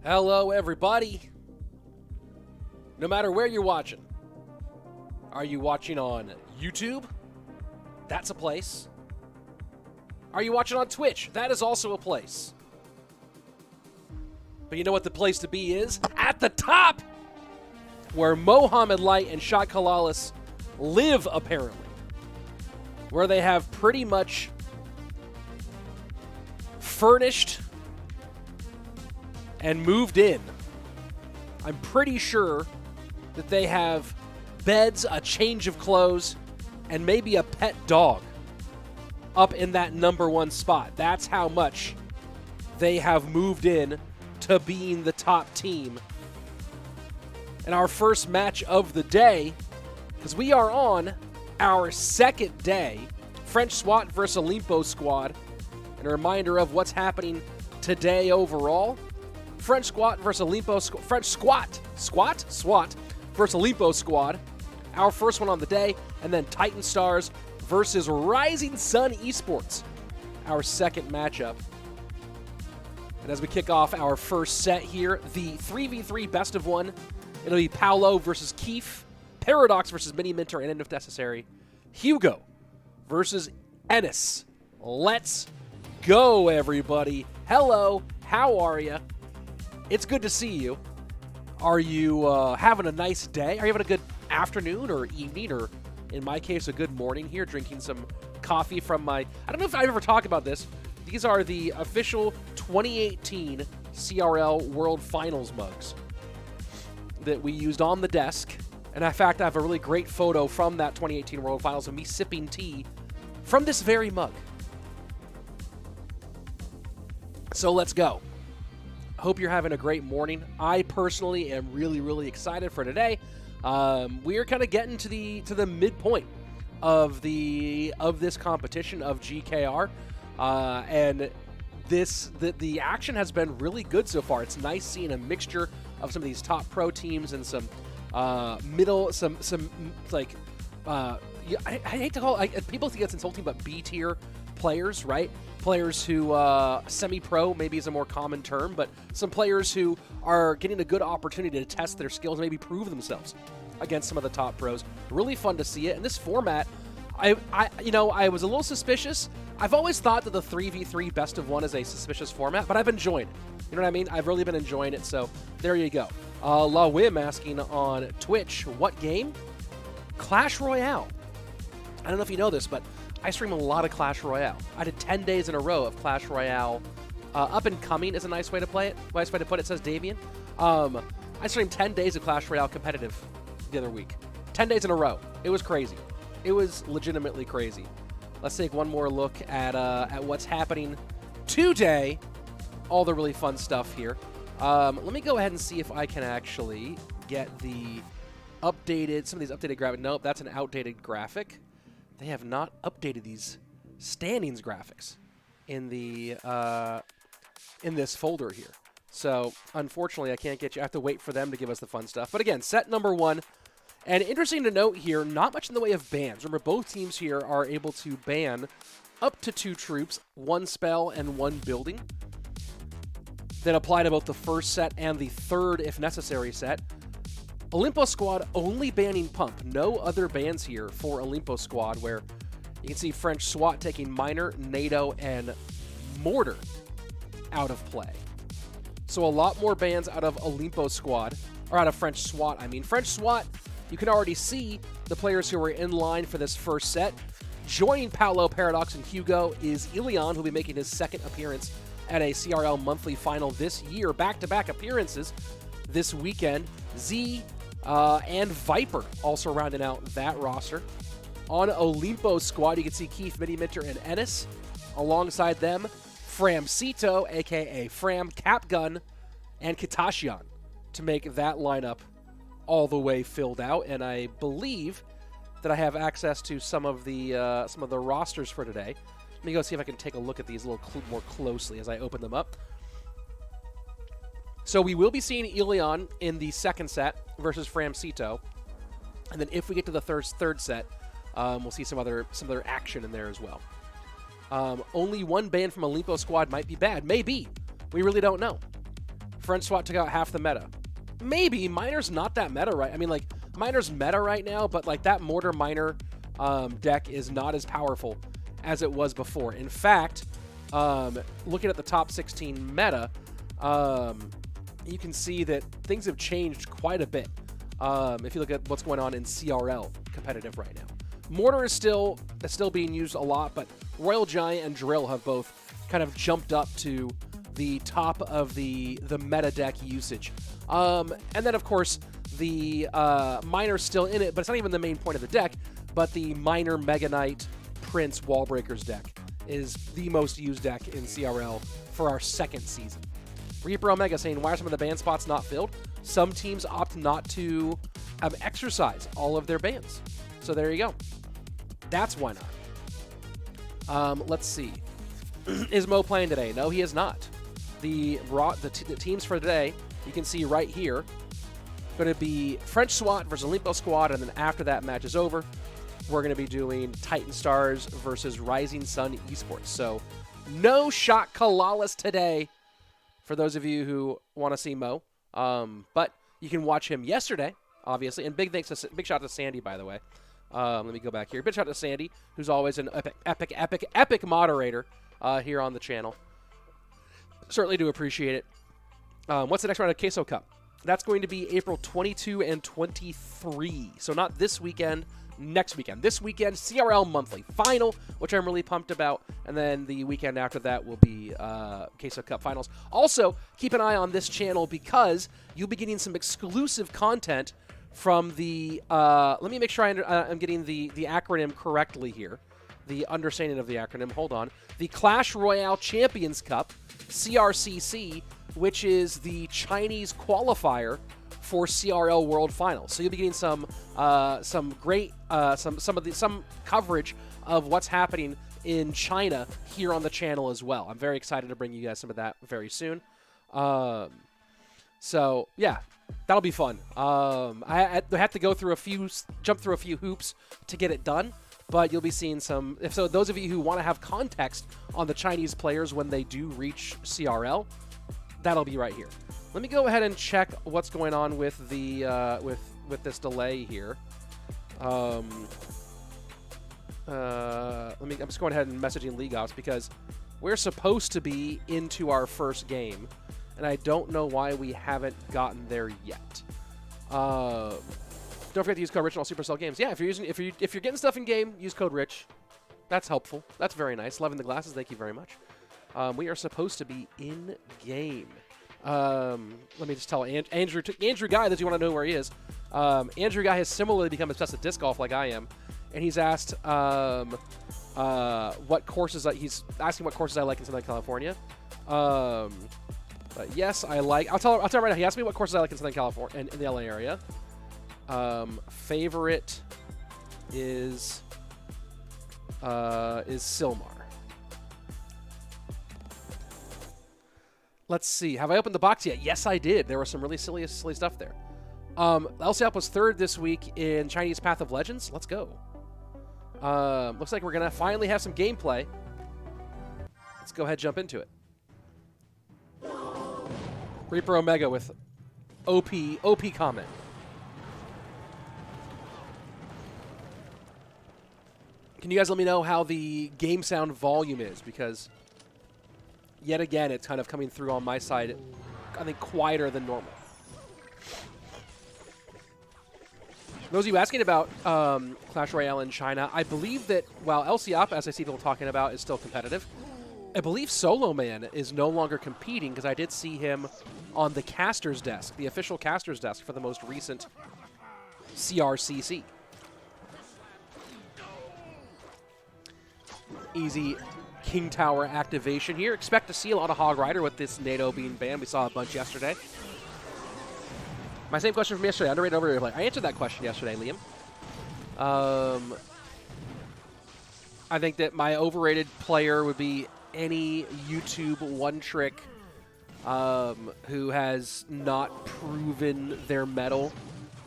Hello, everybody. No matter where you're watching, are you watching on YouTube? That's a place. Are you watching on Twitch? That is also a place. But you know what the place to be is? At the top, where Mohamed Light and Shot CALALAS live, apparently. Where they have pretty much furnished and moved in. I'm pretty sure that they have beds, a change of clothes, and maybe a pet dog up in that #1 spot. That's how much they have moved in to being the top team. And our first match of the day, because we are on our second day, French Swat versus Olimpo squad. And a reminder of what's happening today overall. French Squat versus Olimpo SWAT versus Olimpo squad. Our first one on the day. And then TitanStars versus Rising SUN ESPORTS. Our second matchup. And as we kick off our first set here, the 3v3 best of one. It'll be Paolo versus Keef, Paradox versus Miniminter, and if necessary, Hugo versus Enis. Let's go, everybody. Hello, how are you? It's good to see you. Are you having a nice day? Are you having a good afternoon or evening, or in my case, a good morning here, drinking some coffee from my... I don't know if I've ever talked about this. These are the official 2018 CRL World Finals mugs that we used on the desk. And in fact, I have a really great photo from that 2018 World Finals of me sipping tea from this very mug. So let's go. Hope you're having a great morning. I personally am really, really excited for today. We are kind of getting to the midpoint of this competition of GKR, and the action has been really good so far. It's nice seeing a mixture of some of these top pro teams and some middle, some like I hate to call it, people think it's insulting, but B tier players, right? Players who semi-pro maybe is a more common term, but some players who are getting a good opportunity to test their skills, maybe prove themselves against some of the top pros. Really fun to see it. And this format, I was a little suspicious. I've always thought that the 3v3 best of one is a suspicious format, but I've enjoyed it. You know what I mean? I've really been enjoying it, so there you go. La Wim asking on Twitch, what game? Clash Royale. I don't know if you know this, but I stream a lot of Clash Royale. I did 10 days in a row of Clash Royale. Up and coming is a nice way to play it. Nice way to put it, says Davian. I streamed 10 days of Clash Royale competitive the other week. 10 days in a row. It was crazy. It was legitimately crazy. Let's take one more look at what's happening today. All the really fun stuff here. Let me go ahead and see if I can actually get some of these updated graphics. Nope, that's an outdated graphic. They have not updated these standings graphics in this folder here. So, unfortunately, I can't get you. I have to wait for them to give us the fun stuff. But again, set #1. And interesting to note here, not much in the way of bans. Remember, both teams here are able to ban up to 2 troops, 1 spell, and 1 building. Then apply to both the first set and the third, if necessary, set. Olimpo squad only banning pump. No other bans here for Olimpo squad, where you can see French SWAT taking miner, NATO, and mortar out of play. So a lot more bans out of Olimpo squad, or out of French SWAT, I mean. French SWAT, you can already see the players who are in line for this first set. Joining Paolo, Paradox, and Hugo is Ilion, who'll be making his second appearance at a CRL monthly final this year. Back-to-back appearances this weekend. Z and Viper also rounding out that roster. On Olimpo squad, you can see Keef, Miniminter, and Enis. Alongside them, Framcito, a.k.a. Fram, Capgun, and Kitassyan to make that lineup all the way filled out. And I believe that I have access to some of the rosters for today. Let me go see if I can take a look at these a little more closely as I open them up. So we will be seeing Ilion in the second set versus Framcito. And then if we get to the third set, we'll see some other action in there as well. Only 1 ban from Olimpo squad might be bad. Maybe. We really don't know. French Swat took out half the meta. Maybe. Miner's not that meta, right? I mean, like, Miner's meta right now, but, like, that Mortar Miner deck is not as powerful as it was before. In fact, looking at the top 16 meta, you can see that things have changed quite a bit. If you look at what's going on in CRL competitive right now. Mortar is still being used a lot, but Royal Giant and Drill have both kind of jumped up to the top of the meta deck usage. And then, of course, the Miner's still in it, but it's not even the main point of the deck, but the Miner Mega Knight Prince Wallbreakers deck is the most used deck in CRL for our second season. Reaper Omega saying, why are some of the ban spots not filled? Some teams opt not to exercise all of their bans. So there you go. That's why not. Let's see. Is Mo playing today? No, he is not. The teams for today, you can see right here, going to be French SWAT versus Olimpo Squad, and then after that match is over, we're going to be doing TitanStars versus Rising Sun Esports. So no shot CALALAS today for those of you who want to see Mo. But you can watch him yesterday, obviously. And big shout to Sandy, by the way. Let me go back here. Big shout to Sandy, who's always an epic moderator here on the channel. Certainly do appreciate it. What's the next round of Queso Cup? That's going to be April 22 and 23. So not this weekend, next weekend. This weekend, CRL Monthly Final, which I'm really pumped about. And then the weekend after that will be Queso Cup Finals. Also, keep an eye on this channel because you'll be getting some exclusive content from the, let me make sure I'm getting the acronym correctly here. The understanding of the acronym, hold on. The Clash Royale Champions Cup, CRCC, which is the Chinese qualifier for CRL World Finals. So you'll be getting some great some coverage of what's happening in China here on the channel as well. I'm very excited to bring you guys some of that very soon. So yeah, that'll be fun. I have to jump through a few hoops to get it done. But you'll be seeing some. So those of you who want to have context on the Chinese players when they do reach CRL, that'll be right here. Let me go ahead and check what's going on with the with this delay here. I'm just going ahead and messaging League Ops because we're supposed to be into our first game, and I don't know why we haven't gotten there yet. Don't forget to use code RICH on all Supercell games. Yeah, if you're getting stuff in game, use code RICH. That's helpful. That's very nice. Loving the glasses. Thank you very much. We are supposed to be in game. Let me just tell Andrew Guy that you want to know where he is. Andrew Guy has similarly become obsessed with disc golf like I am, and he's asked what courses he's asking what courses I like in Southern California. But yes, I like. I'll tell him right now. He asked me what courses I like in Southern California in the LA area. Favorite is Silmar. Let's see. Have I opened the box yet? Yes, I did. There was some really silly stuff there. LCAP was third this week in Chinese Path of Legends. Let's go. Looks like we're going to finally have some gameplay. Let's go ahead and jump into it. Reaper Omega with OP comment. Can you guys let me know how the game sound volume is? Because yet again, it's kind of coming through on my side, I think, quieter than normal. Those of you asking about Clash Royale in China, I believe that while LCOP, as I see people talking about, is still competitive, I believe Solo Man is no longer competing because I did see him on the caster's desk, the official caster's desk for the most recent CRCC. Easy King Tower activation here. Expect to see a lot of Hog Rider with this NATO being banned. We saw a bunch yesterday. My same question from yesterday. Underrated, overrated play. I answered that question yesterday, Liam. I think that my overrated player would be any YouTube one-trick who has not proven their mettle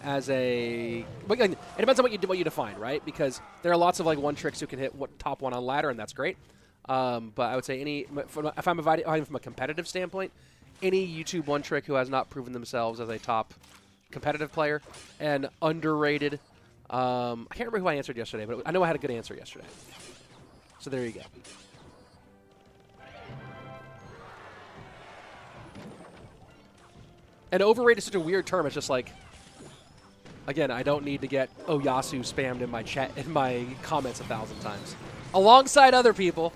as a... It depends on what you define, right? Because there are lots of like one-tricks who can hit top one on ladder, and that's great. But I would say if I'm evaluating from a competitive standpoint, any YouTube one trick who has not proven themselves as a top competitive player and underrated. I can't remember who I answered yesterday, but I know I had a good answer yesterday. So there you go. And overrated is such a weird term. It's just like, again, I don't need to get Oyasu spammed in my chat, in my comments 1,000 times. Alongside other people.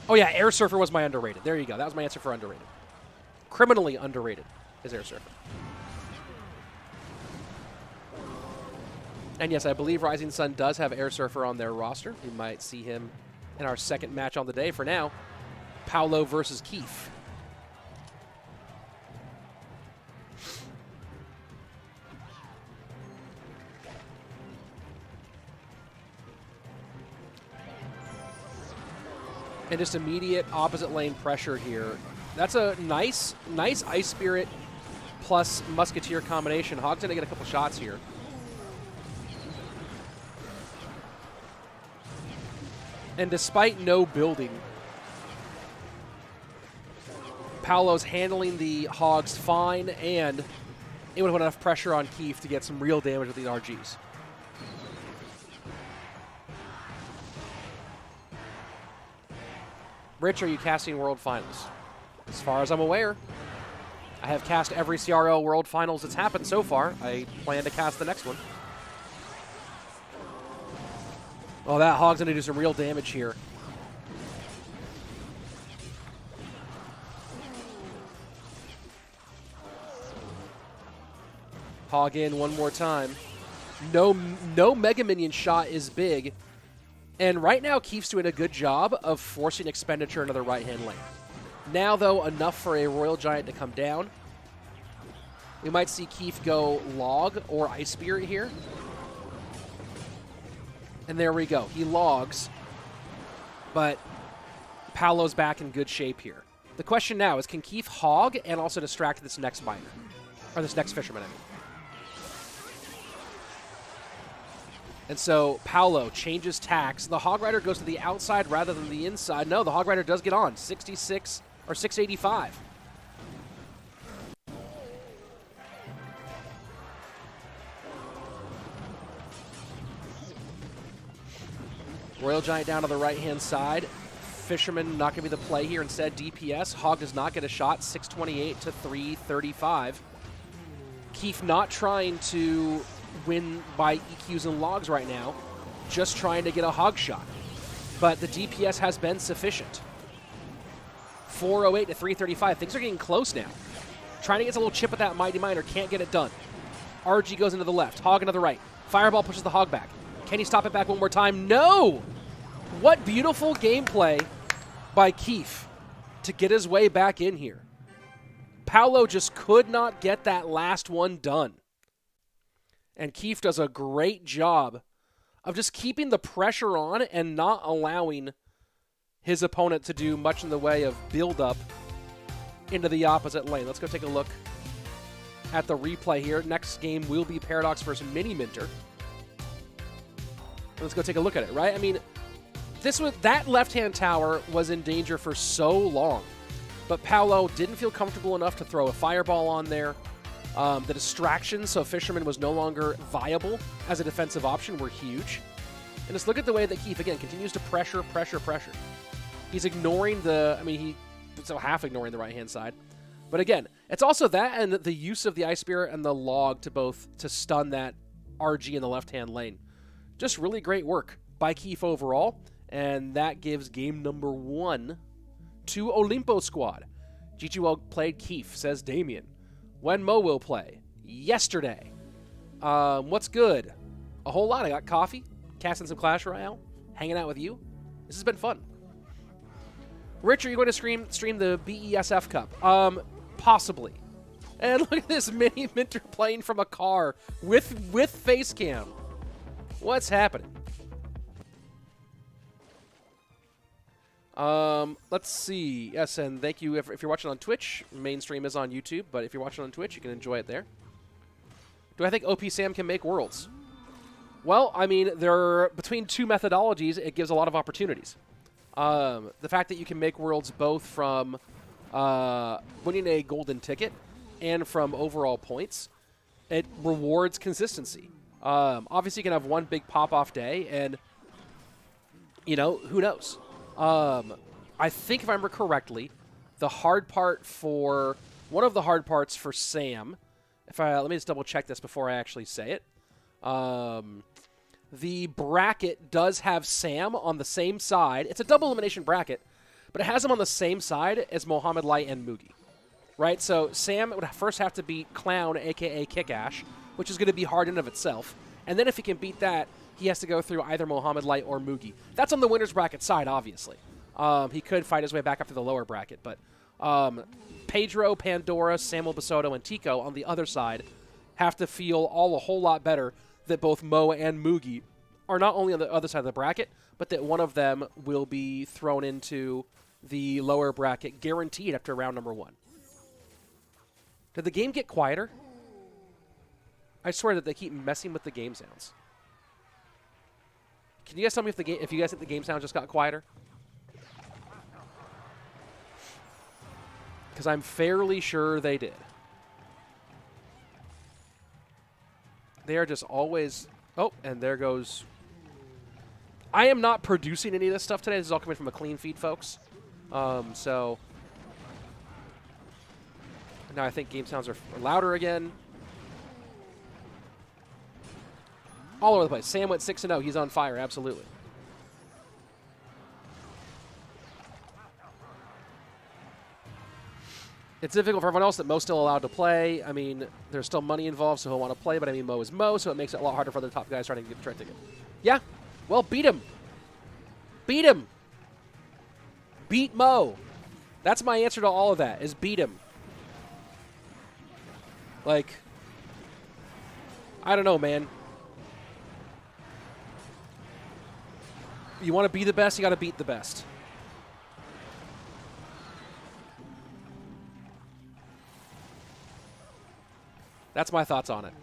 Oh yeah, Air Surfer was my underrated. There you go. That was my answer for underrated. Criminally underrated is Air Surfer. And yes, I believe Rising Sun does have Air Surfer on their roster. We might see him in our second match on the day. For now, Paolo versus Keef. And just immediate opposite lane pressure here. That's a nice Ice Spirit plus Musketeer combination. Hog's going to get a couple shots here. And despite no building, Paolo's handling the Hogs fine, and it would have put enough pressure on Keef to get some real damage with these RGs. Rich, are you casting World Finals? As far as I'm aware, I have cast every CRL World Finals that's happened so far. I plan to cast the next one. Oh, that Hog's going to do some real damage here. Hog in one more time. No Mega Minion shot is big. And right now, Keef's doing a good job of forcing expenditure into the right-hand lane. Now, though, enough for a Royal Giant to come down. We might see Keef go Log or Ice Spirit here. And there we go. He logs, but Paolo's back in good shape here. The question now is, can Keef hog and also distract this next miner? Or this next fisherman, I mean. And so Paolo changes tacks. The Hog Rider goes to the outside rather than the inside. No, the Hog Rider does get on. 66 or 685. Royal Giant down to the right-hand side. Fisherman not going to be the play here. Instead, DPS. Hog does not get a shot. 628 to 335. Keef not trying to win by EQs and logs right now, just trying to get a hog shot. But the DPS has been sufficient. 408 to 335. Things are getting close now. Trying to get a little chip at that Mighty Miner, can't get it done. RG goes into the left, Hog into the right. Fireball pushes the Hog back. Can he stop it back one more time? No! What beautiful gameplay by Keef to get his way back in here. Paolo just could not get that last one done. And Keef does a great job of just keeping the pressure on and not allowing his opponent to do much in the way of build-up into the opposite lane. Let's go take a look at the replay here. Next game will be Paradox versus Miniminter. Let's go take a look at it, right? I mean, that left-hand tower was in danger for so long, but Paolo didn't feel comfortable enough to throw a fireball on there. The distractions, so Fisherman was no longer viable as a defensive option, were huge. And just look at the way that Keef, again, continues to pressure. He's ignoring he's half ignoring the right-hand side. But again, it's also that and the use of the Ice Spirit and the Log to stun that RG in the left-hand lane. Just really great work by Keef overall, and that gives game number 1 to Olimpo squad. GG well played, Keef, says Damien. When Mo will play? Yesterday. What's good? A whole lot. I got coffee, casting some Clash Royale, hanging out with you. This has been fun. Rich, are you going to stream the BESF Cup? Possibly. And look at this Miniminter playing from a car with face cam. What's happening? Let's see. Yes, and thank you if you're watching on Twitch. Main stream is on YouTube, but if you're watching on Twitch, you can enjoy it there. Do I think OP Sam can make worlds? Well, I mean, between two methodologies, it gives a lot of opportunities. The fact that you can make worlds both from winning a golden ticket and from overall points, it rewards consistency. Obviously, you can have one big pop-off day, and, you know, who knows? I think, if I remember correctly, the hard part for – one of the hard parts for Sam – let me just double-check this before I actually say it. The bracket does have Sam on the same side. It's a double elimination bracket, but it has him on the same side as Mohamed, Light, and Mugi. Right? So Sam would first have to beat Clown, a.k.a. Kickash, which is going to be hard in and of itself. And then if he can beat that, he has to go through either Mohamed, Light, or Mugi. That's on the winner's bracket side, obviously. He could fight his way back up to the lower bracket, but Pedro, Pandora, Samuel Bassotto, and Tico on the other side have to feel a whole lot better that both Mo and Mugi are not only on the other side of the bracket, but that one of them will be thrown into the lower bracket guaranteed after round number 1. Did the game get quieter? I swear that they keep messing with the game sounds. Can you guys tell me if you guys think the game sound just got quieter? Because I'm fairly sure they did. They are just always... Oh, and there goes... I am not producing any of this stuff today. This is all coming from a clean feed, folks. So... Now I think game sounds are louder again. All over the place. Sam went 6-0. He's on fire, absolutely. It's difficult for everyone else that Mo's still allowed to play. I mean, there's still money involved, so he'll want to play, but I mean, Mo is Mo, so it makes it a lot harder for the top guys trying to get the trade ticket. Yeah, well, beat him. Beat him. Beat Mo. That's my answer to all of that, is beat him. Like, I don't know, man. You want to be the best, you got to beat the best. That's my thoughts on it.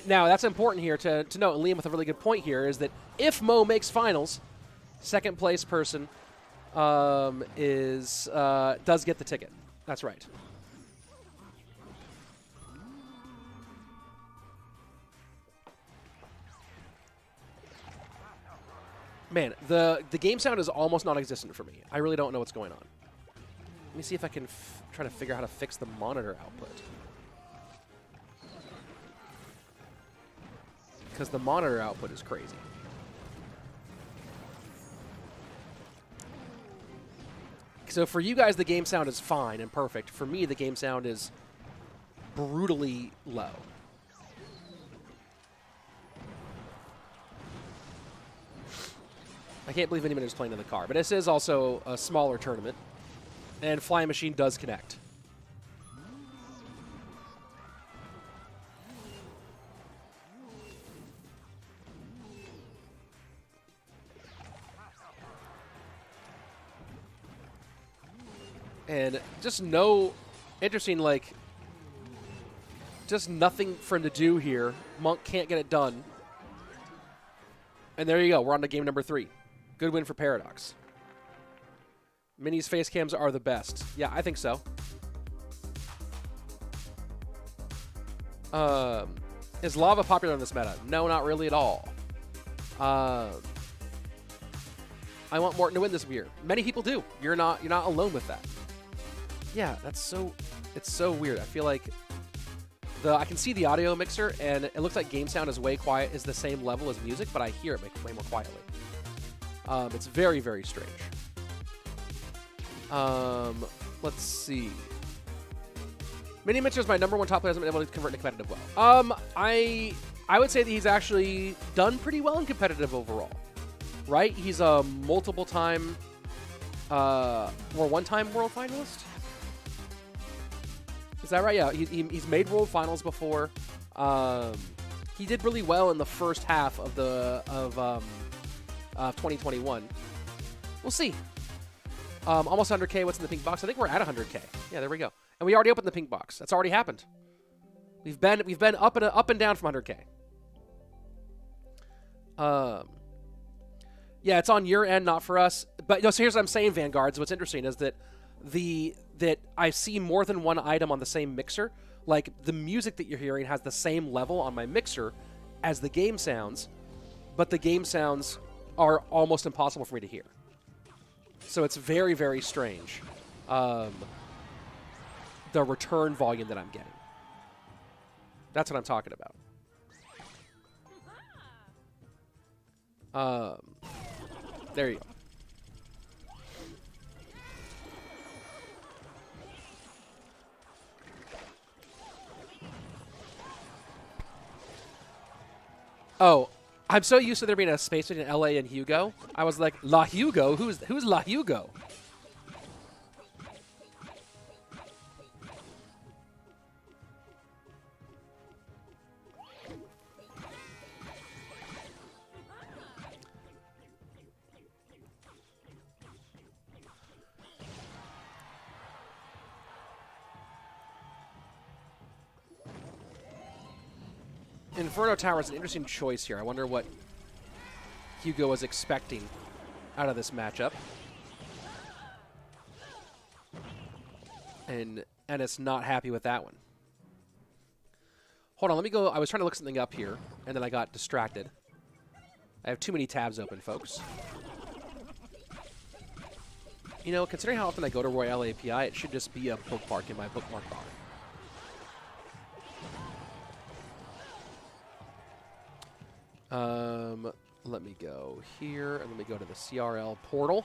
Now, that's important here to note, and Liam with a really good point here, is that if Mo makes finals, second place person does get the ticket. That's right. Man, the game sound is almost non-existent for me. I really don't know what's going on. Let me see if I can try to figure out how to fix the monitor output. Because the monitor output is crazy. So for you guys, the game sound is fine and perfect. For me, the game sound is brutally low. I can't believe anyone is playing in the car. But this is also a smaller tournament. And Flying Machine does connect. And just interesting, like, just nothing for him to do here. Monk can't get it done. And there you go. We're on to game number 3. Good win for Paradox. Mini's face cams are the best. Yeah, I think so. Is Lava popular in this meta? No, not really at all. I want Morton to win this year. Many people do. You're not alone with that. Yeah, it's so weird. I feel like I can see the audio mixer, and it looks like game sound is is the same level as music, but I hear it way more quietly. It's very, very strange. Let's see. Miniminter is my #1 top player, hasn't been able to convert to competitive well. I would say that he's actually done pretty well in competitive overall. Right? He's a multiple-time, or one-time world finalist. Is that right? Yeah, he's made world finals before. He did really well in the first half of 2021. We'll see. Almost 100K. What's in the pink box? I think we're at 100K. Yeah, there we go. And we already opened the pink box. That's already happened. We've been up and down from 100K. Yeah, it's on your end, not for us. But no, so here's what I'm saying, Vanguards. What's interesting is that that I see more than one item on the same mixer. Like, the music that you're hearing has the same level on my mixer as the game sounds, but the game sounds are almost impossible for me to hear. So it's very, very strange, the return volume that I'm getting. That's what I'm talking about. There you go. Oh, I'm so used to there being a space between LA and Hugo. I was like, La Hugo? Who's La Hugo? Inferno Tower is an interesting choice here. I wonder what Hugo was expecting out of this matchup. And Enis not happy with that one. Hold on, let me go. I was trying to look something up here, and then I got distracted. I have too many tabs open, folks. You know, considering how often I go to Royale API, it should just be a bookmark in my bookmark bar. Let me go here, and let me go to the CRL portal.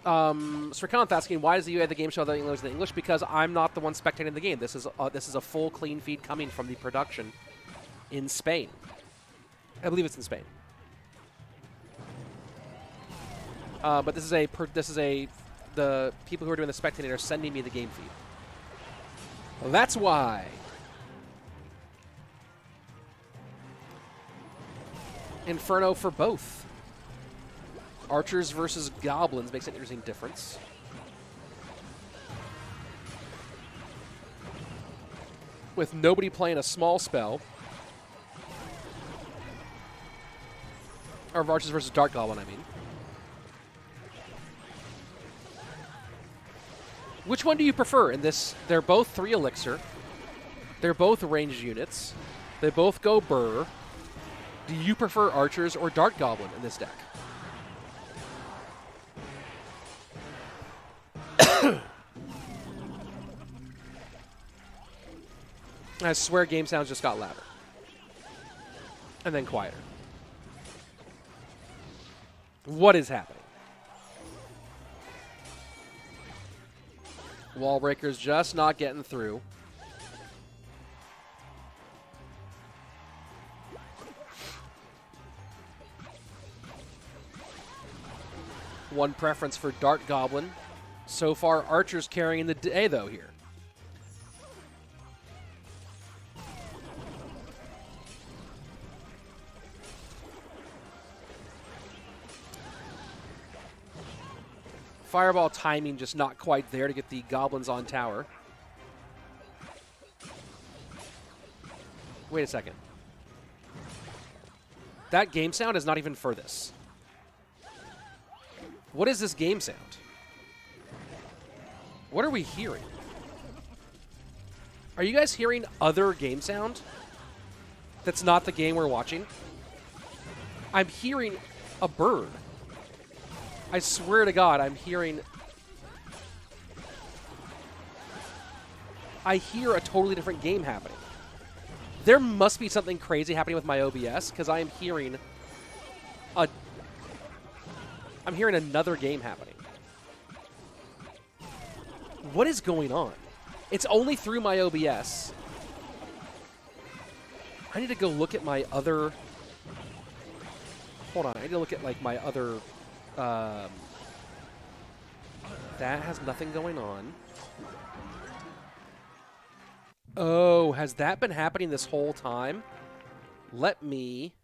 Srikanth asking, why does the UI the game show the English in English? Because I'm not the one spectating the game. This is a full clean feed coming from the production in Spain. I believe it's in Spain. But the people who are doing the spectating are sending me the game feed. Well, that's why. Inferno for both. Archers versus Goblins makes an interesting difference. With nobody playing a small spell. Or Archers versus Dark Goblin, I mean. Which one do you prefer in this? They're both 3 elixir. They're both ranged units. They both go burr. Do you prefer Archers or Dark Goblin in this deck? I swear game sounds just got louder. And then quieter. What is happening? Wall breakers just not getting through. One preference for Dark Goblin. So far, Archer's carrying the day, though, here. Fireball timing just not quite there to get the Goblins on tower. Wait a second. That game sound is not even for this. What is this game sound? What are we hearing? Are you guys hearing other game sound that's not the game we're watching? I'm hearing a bird. I swear to God, I'm hearing... I hear a totally different game happening. There must be something crazy happening with my OBS, because I am hearing a... I'm hearing another game happening. What is going on? It's only through my OBS. I need to go look at my other... Hold on, I need to look at, like, my other... that has nothing going on. Oh, has that been happening this whole time? Let me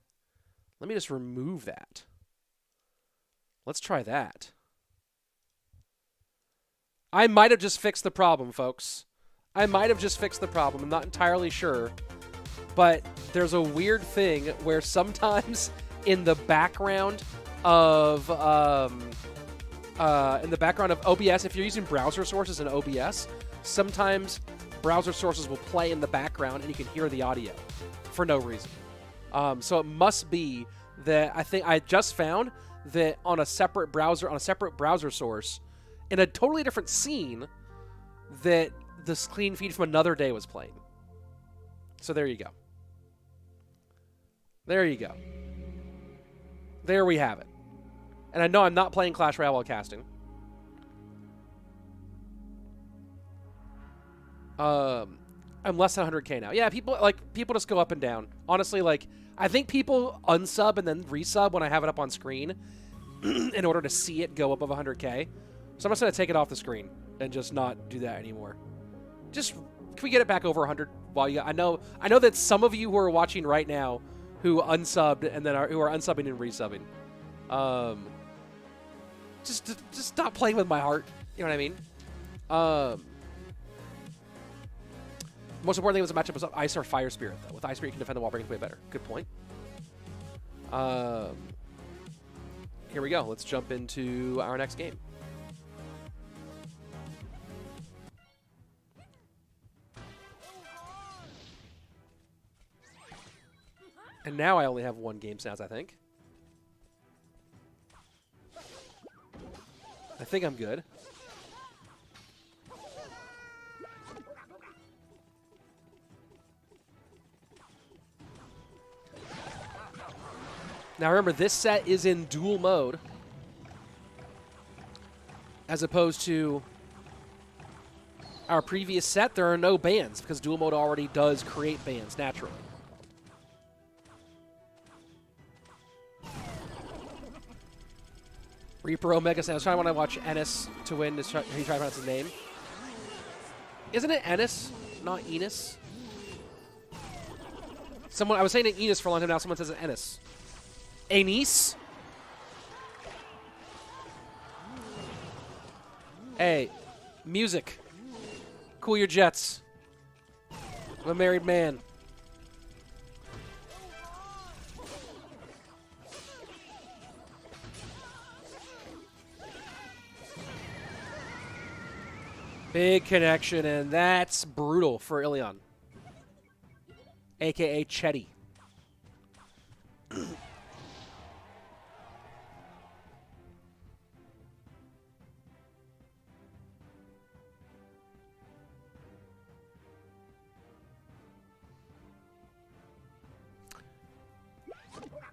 just remove that. Let's try that. I might have just fixed the problem, folks. I might have just fixed the problem. I'm not entirely sure. But there's a weird thing where sometimes in the background of OBS, if you're using browser sources in OBS, sometimes browser sources will play in the background and you can hear the audio for no reason. So it must be that I just found that on a separate browser source, in a totally different scene, that this clean feed from another day was playing. So there you go. There you go. There we have it. And I know I'm not playing Clash Royale while casting. I'm less than 100K now. Yeah, people just go up and down. Honestly, like, I think people unsub and then resub when I have it up on screen in order to see it go above 100K. So I'm just going to take it off the screen and just not do that anymore. Just, can we get it back over 100 while you... I know that some of you who are watching right now who unsubbed and then who are unsubbing and resubbing. Just stop playing with my heart. You know what I mean? Most important thing was the matchup was Ice or Fire Spirit, though. With Ice Spirit, you can defend the wall break way better. Good point. Here we go. Let's jump into our next game. And now I only have one game sounds, I think. I think I'm good. Now remember, this set is in dual mode, as opposed to our previous set. There are no bans, because dual mode already does create bans naturally. Reaper Omega Sound. I was trying when I watch Enis to win. He tried to pronounce his name. Isn't it Enis, not Enis? I was saying it Enis for a long time now. Someone says it Enis. Enis? Hey, music. Cool your jets. I'm a married man. Big connection, and that's brutal for Ilion, a.k.a. Chetty.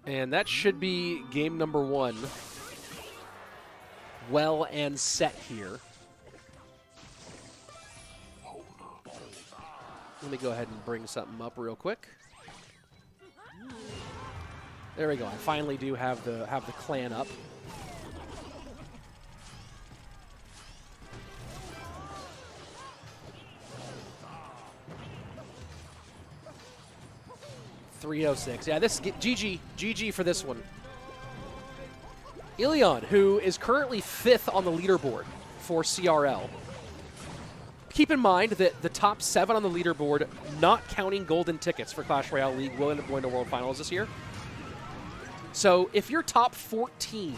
And that should be game number 1. Well and set here. Let me go ahead and bring something up real quick. There we go. I finally do have the clan up. .306. Yeah, this GG for this one. Ilion, who is currently 5th on the leaderboard for CRL. Keep in mind that the top 7 on the leaderboard, not counting golden tickets for Clash Royale League, will end up going to World Finals this year. So if you're top 14,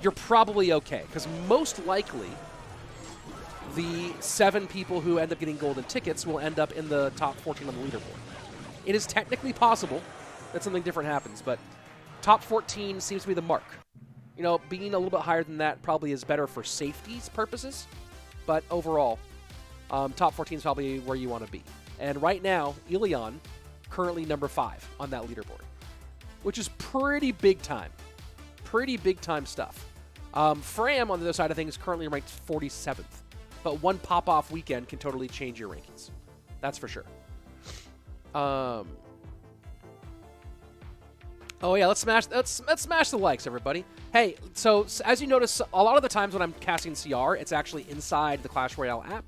you're probably okay, because most likely the 7 people who end up getting golden tickets will end up in the top 14 on the leaderboard. It is technically possible that something different happens, but top 14 seems to be the mark. You know, being a little bit higher than that probably is better for safety's purposes, but overall, top 14 is probably where you want to be. And right now, Ilion, currently number 5 on that leaderboard, which is pretty big time. Pretty big time stuff. Fram, on the other side of things, currently ranked 47th. But one pop-off weekend can totally change your rankings. That's for sure. Oh yeah, let's smash the likes, everybody. Hey, so as you notice, a lot of the times when I'm casting CR, it's actually inside the Clash Royale app,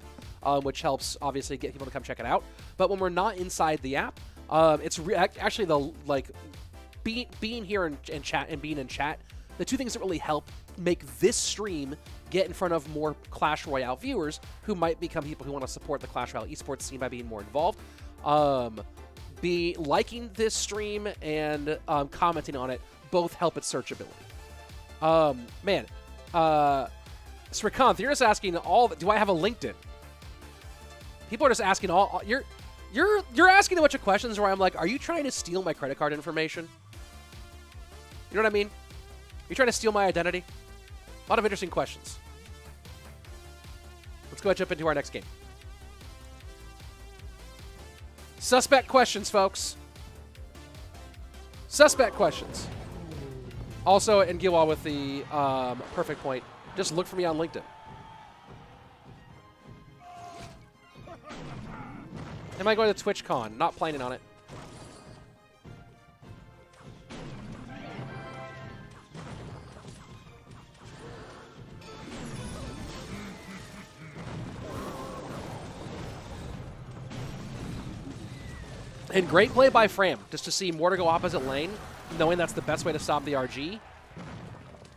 which helps obviously get people to come check it out. But when we're not inside the app, it's actually the being here in chat and being in chat. The two things that really help make this stream get in front of more Clash Royale viewers who might become people who want to support the Clash Royale esports scene by being more involved. Be liking this stream and commenting on it both help its searchability. Man, Srikanth, you're just asking do I have a LinkedIn? People are just asking you're asking a bunch of questions where I'm like, are you trying to steal my credit card information? You know what I mean? You're trying to steal my identity? A lot of interesting questions. Let's go ahead and jump into our next game. Suspect questions, folks. Suspect questions. Also, and Gilwa with the perfect point, just look for me on LinkedIn. Am I going to TwitchCon? Not planning on it. And great play by Fram, just to see Mortar go opposite lane, knowing that's the best way to stop the RG.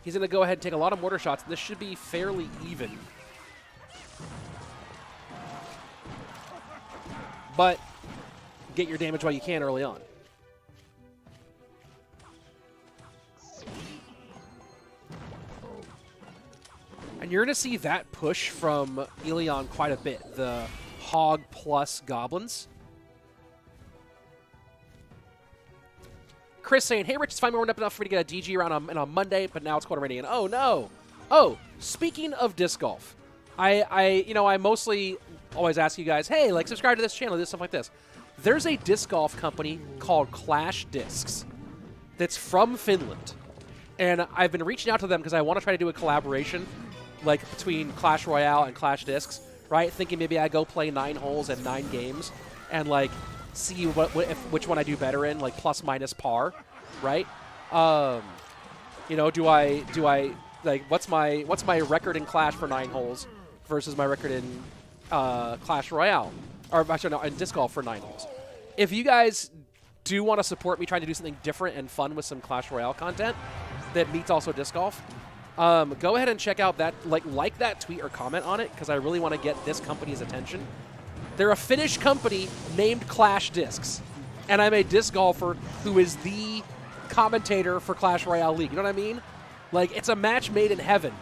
He's going to go ahead and take a lot of mortar shots. This should be fairly even. But get your damage while you can early on. And you're going to see that push from Ilion quite a bit, the Hog plus Goblins. Chris saying, hey, Rich, it's finally warmed up enough for me to get a DG round on Monday, but now it's quarter rating. Oh, no. Oh, speaking of disc golf, I mostly always ask you guys, hey, like, subscribe to this channel, do stuff like this. There's a disc golf company called Clash Discs that's from Finland. And I've been reaching out to them because I want to try to do a collaboration, like, between Clash Royale and Clash Discs, right? Thinking maybe I go play 9 holes and 9 games and, like, see which one I do better in, like plus minus par, right? You know, do I like what's my record in Clash for 9 holes versus my record in Clash Royale, or actually no, in disc golf for 9 holes. If you guys do want to support me trying to do something different and fun with some Clash Royale content that meets also disc golf, go ahead and check out that like that tweet or comment on it because I really want to get this company's attention. They're a Finnish company named Clash Discs, and I'm a disc golfer who is the commentator for Clash Royale League. You know what I mean? Like, it's a match made in heaven,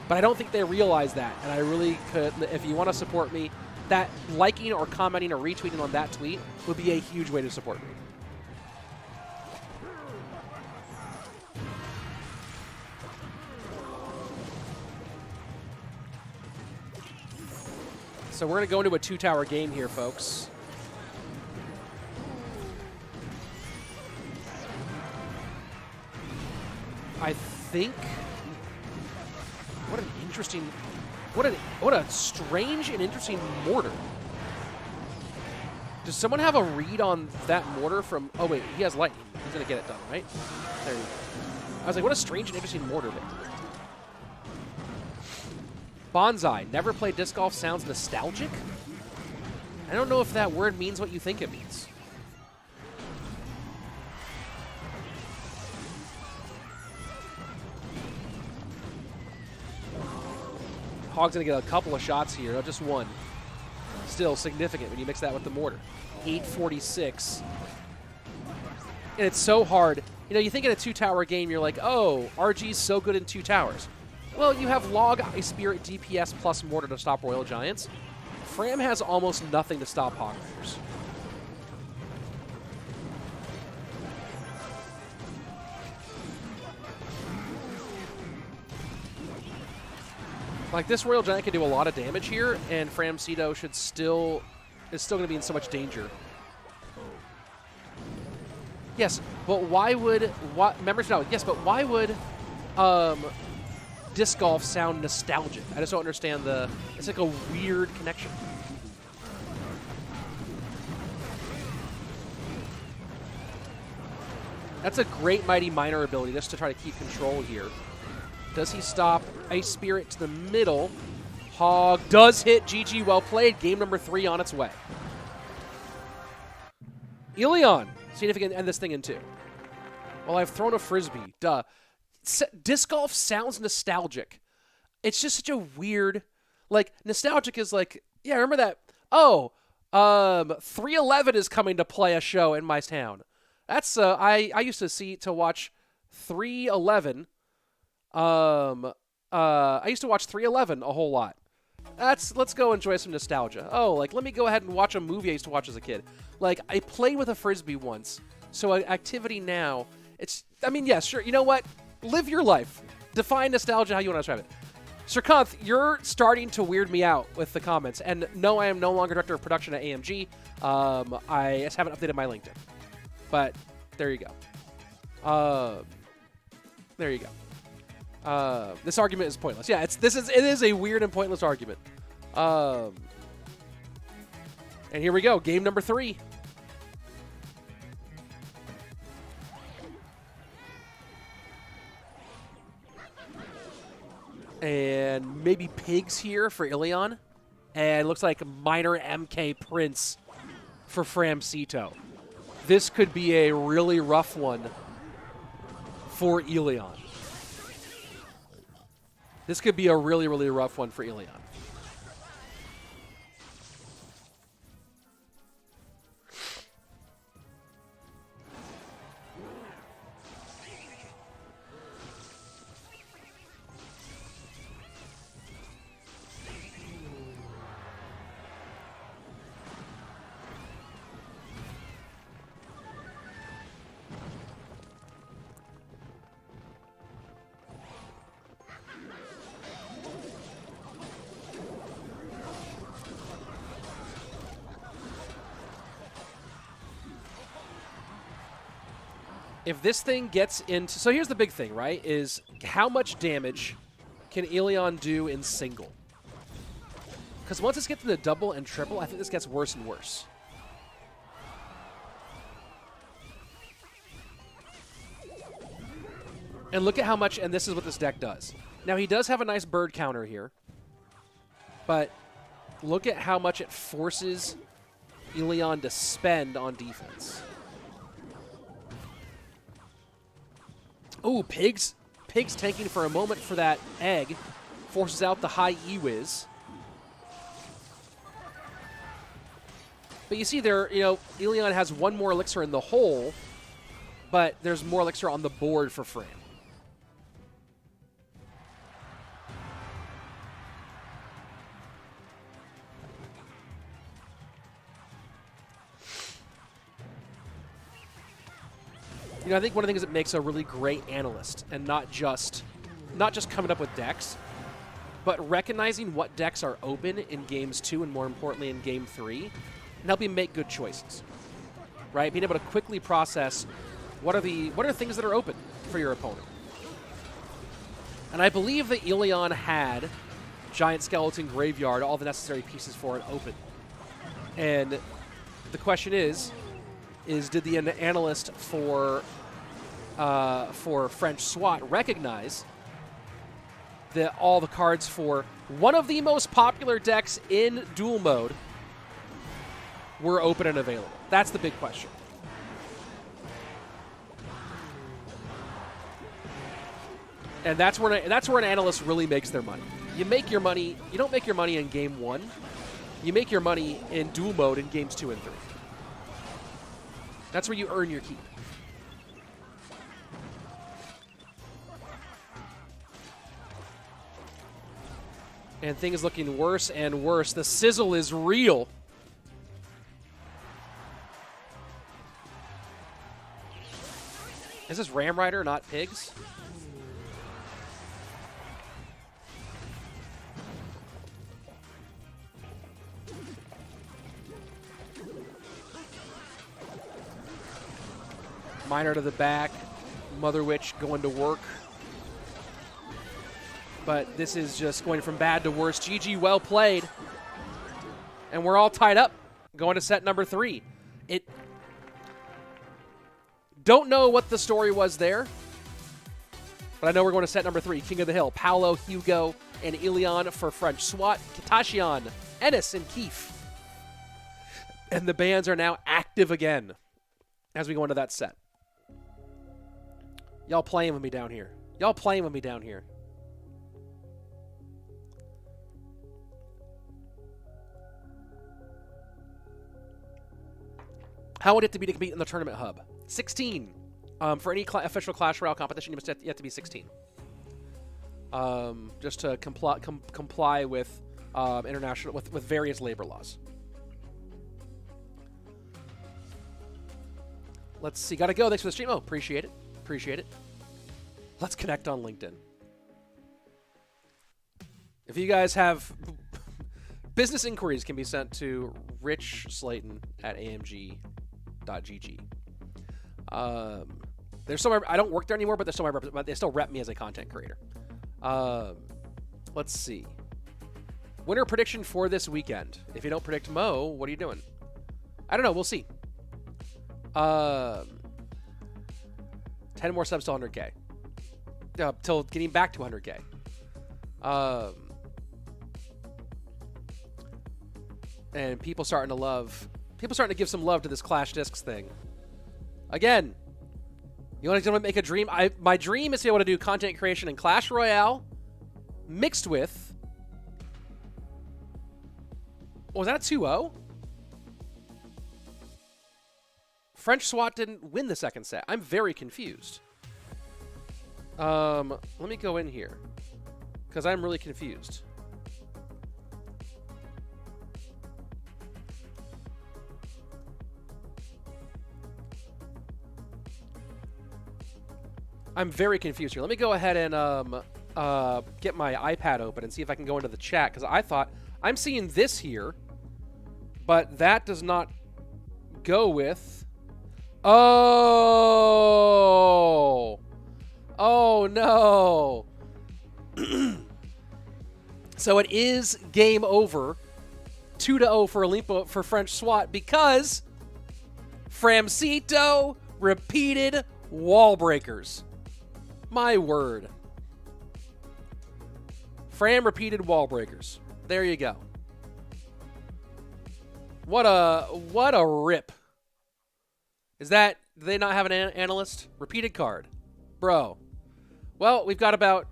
but I don't think they realize that, and I really could, if you want to support me, that liking or commenting or retweeting on that tweet would be a huge way to support me. So we're going to go into a 2-tower game here, folks. I think... What a strange and interesting mortar. Does someone have a read on that mortar from... Oh, wait, he has lightning. He's going to get it done, right? There you go. I was like, what a strange and interesting mortar there. Bonsai, never played disc golf, sounds nostalgic? I don't know if that word means what you think it means. Hog's going to get a couple of shots here, not just one. Still significant when you mix that with the mortar. 846. And it's so hard. You know, you think in a 2-tower game, you're like, oh, RG's so good in 2 towers. Well, you have Log, Ice Spirit, DPS, plus Mortar to stop Royal Giants. Fram has almost nothing to stop Hog Riders. Like, this Royal Giant can do a lot of damage here, and Fram Cedo is still going to be in so much danger. Yes, but why would... members know, yes, but why would... disc golf sound nostalgic? I just don't understand the... It's like a weird connection. That's a great Mighty Miner ability just to try to keep control here. Does he stop Ice Spirit to the middle? Hog does hit. GG, well played. Game number 3 on its way. Ilion, see if he can end this thing in 2. Well, I've thrown a Frisbee. Duh. disc golf sounds nostalgic. It's just such a weird, like, nostalgic is like, yeah, remember that? Oh, 311 is coming to play a show in my town. That's I used to watch 311. I used to watch 311 a whole lot. Let's go enjoy some nostalgia. Oh, like, let me go ahead and watch a movie I used to watch as a kid. Like, I played with a Frisbee once, so activity now, I mean, yeah, sure, you know what? Live your life. Define nostalgia how you want to describe it. Sirkanth, you're starting to weird me out with the comments. And no, I am no longer director of production at AMG. I just haven't updated my LinkedIn. But there you go. There you go. This argument is pointless. Yeah, it is a weird and pointless argument. And here we go. Game number 3. And maybe Pigs here for Ilion. And looks like Minor MK Prince for Framcito. This could be a really rough one for Ilion. This could be a really, really rough one for Ilion. If this thing gets into... So here's the big thing, right? Is how much damage can Ilion do in single? Because once this gets into double and triple, I think this gets worse and worse. And look at how much... And this is what this deck does. Now, he does have a nice bird counter here. But look at how much it forces Ilion to spend on defense. Ooh, Pigs. Pigs tanking for a moment for that egg. Forces out the high E-Wiz. But you see there, you know, Ilion has one more elixir in the hole, but there's more elixir on the board for Fram. You know, I think one of the things that makes a really great analyst, and not just coming up with decks, but recognizing what decks are open in games 2 and more importantly in game 3, and helping make good choices. Right? Being able to quickly process what are things that are open for your opponent. And I believe that Ilion had Giant Skeleton Graveyard, all the necessary pieces for it open. And the question is did the analyst for French SWAT recognize that all the cards for one of the most popular decks in duel mode were open and available? That's the big question. And that's where an analyst really makes their money. You make your money. You don't make your money in game 1. You make your money in duel mode in games 2 and 3. That's where you earn your keep. And things looking worse and worse. The sizzle is real. Is this Ram Rider, not Pigs? Miner to the back. Mother Witch going to work. But this is just going from bad to worse. GG, well played. And we're all tied up going to set number 3. Don't know what the story was there, but I know we're going to set number 3. King of the Hill, Paolo, Hugo, and Ilion for French SWAT, Kitassyan, Enis, and Keef. And the bands are now active again as we go into that set. Y'all playing with me down here. Y'all playing with me down here. How would it be to compete in the tournament hub? 16. For any official Clash Royale competition, you must have to be 16. Just to comply with international with various labor laws. Let's see. Gotta go. Thanks for the stream. Oh, appreciate it. Appreciate it. Let's connect on LinkedIn. If you guys have business inquiries, can be sent to Rich Slayton at amg.gg. There's somewhere I don't work there anymore, but there's somewhere they still rep me as a content creator. Let's see. Winner prediction for this weekend. If you don't predict Mo, what are you doing? I don't know. We'll see. 10 more subs to 100K. Till getting back to 100K. And people starting to give some love to this Clash Discs thing. Again, you want to make a dream? My dream is to be able to do content creation in Clash Royale mixed with... Was that a 2-0? French Swat didn't win the second set. I'm very confused. Let me go in here, because I'm really confused. I'm very confused here. Let me go ahead and get my iPad open and see if I can go into the chat, because I thought I'm seeing this here, but that does not go with... Oh! Oh, no. So it is game over. 2-0 for Olimpo for French Swat because Framcito repeated wall breakers. My word. Fram repeated wall breakers. There you go. What a rip. Do they not have an analyst? Repeated card. Bro. Well, we've got about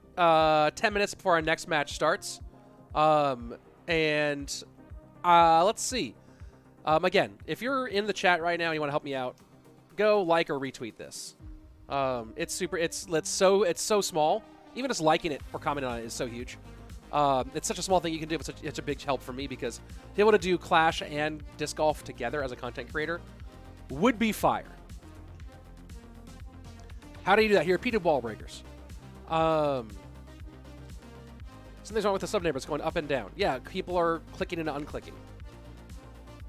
10 minutes before our next match starts. Let's see. Again, if you're in the chat right now and you want to help me out, go like or retweet this. It's so small. Even just liking it or commenting on it is so huge. It's such a small thing you can do, but it's a big help for me because to be able to do Clash and Disc Golf together as a content creator would be fire. How do you do that? He repeated wall breakers. Something's wrong with the sub neighbors going up and down. Yeah, people are clicking and unclicking.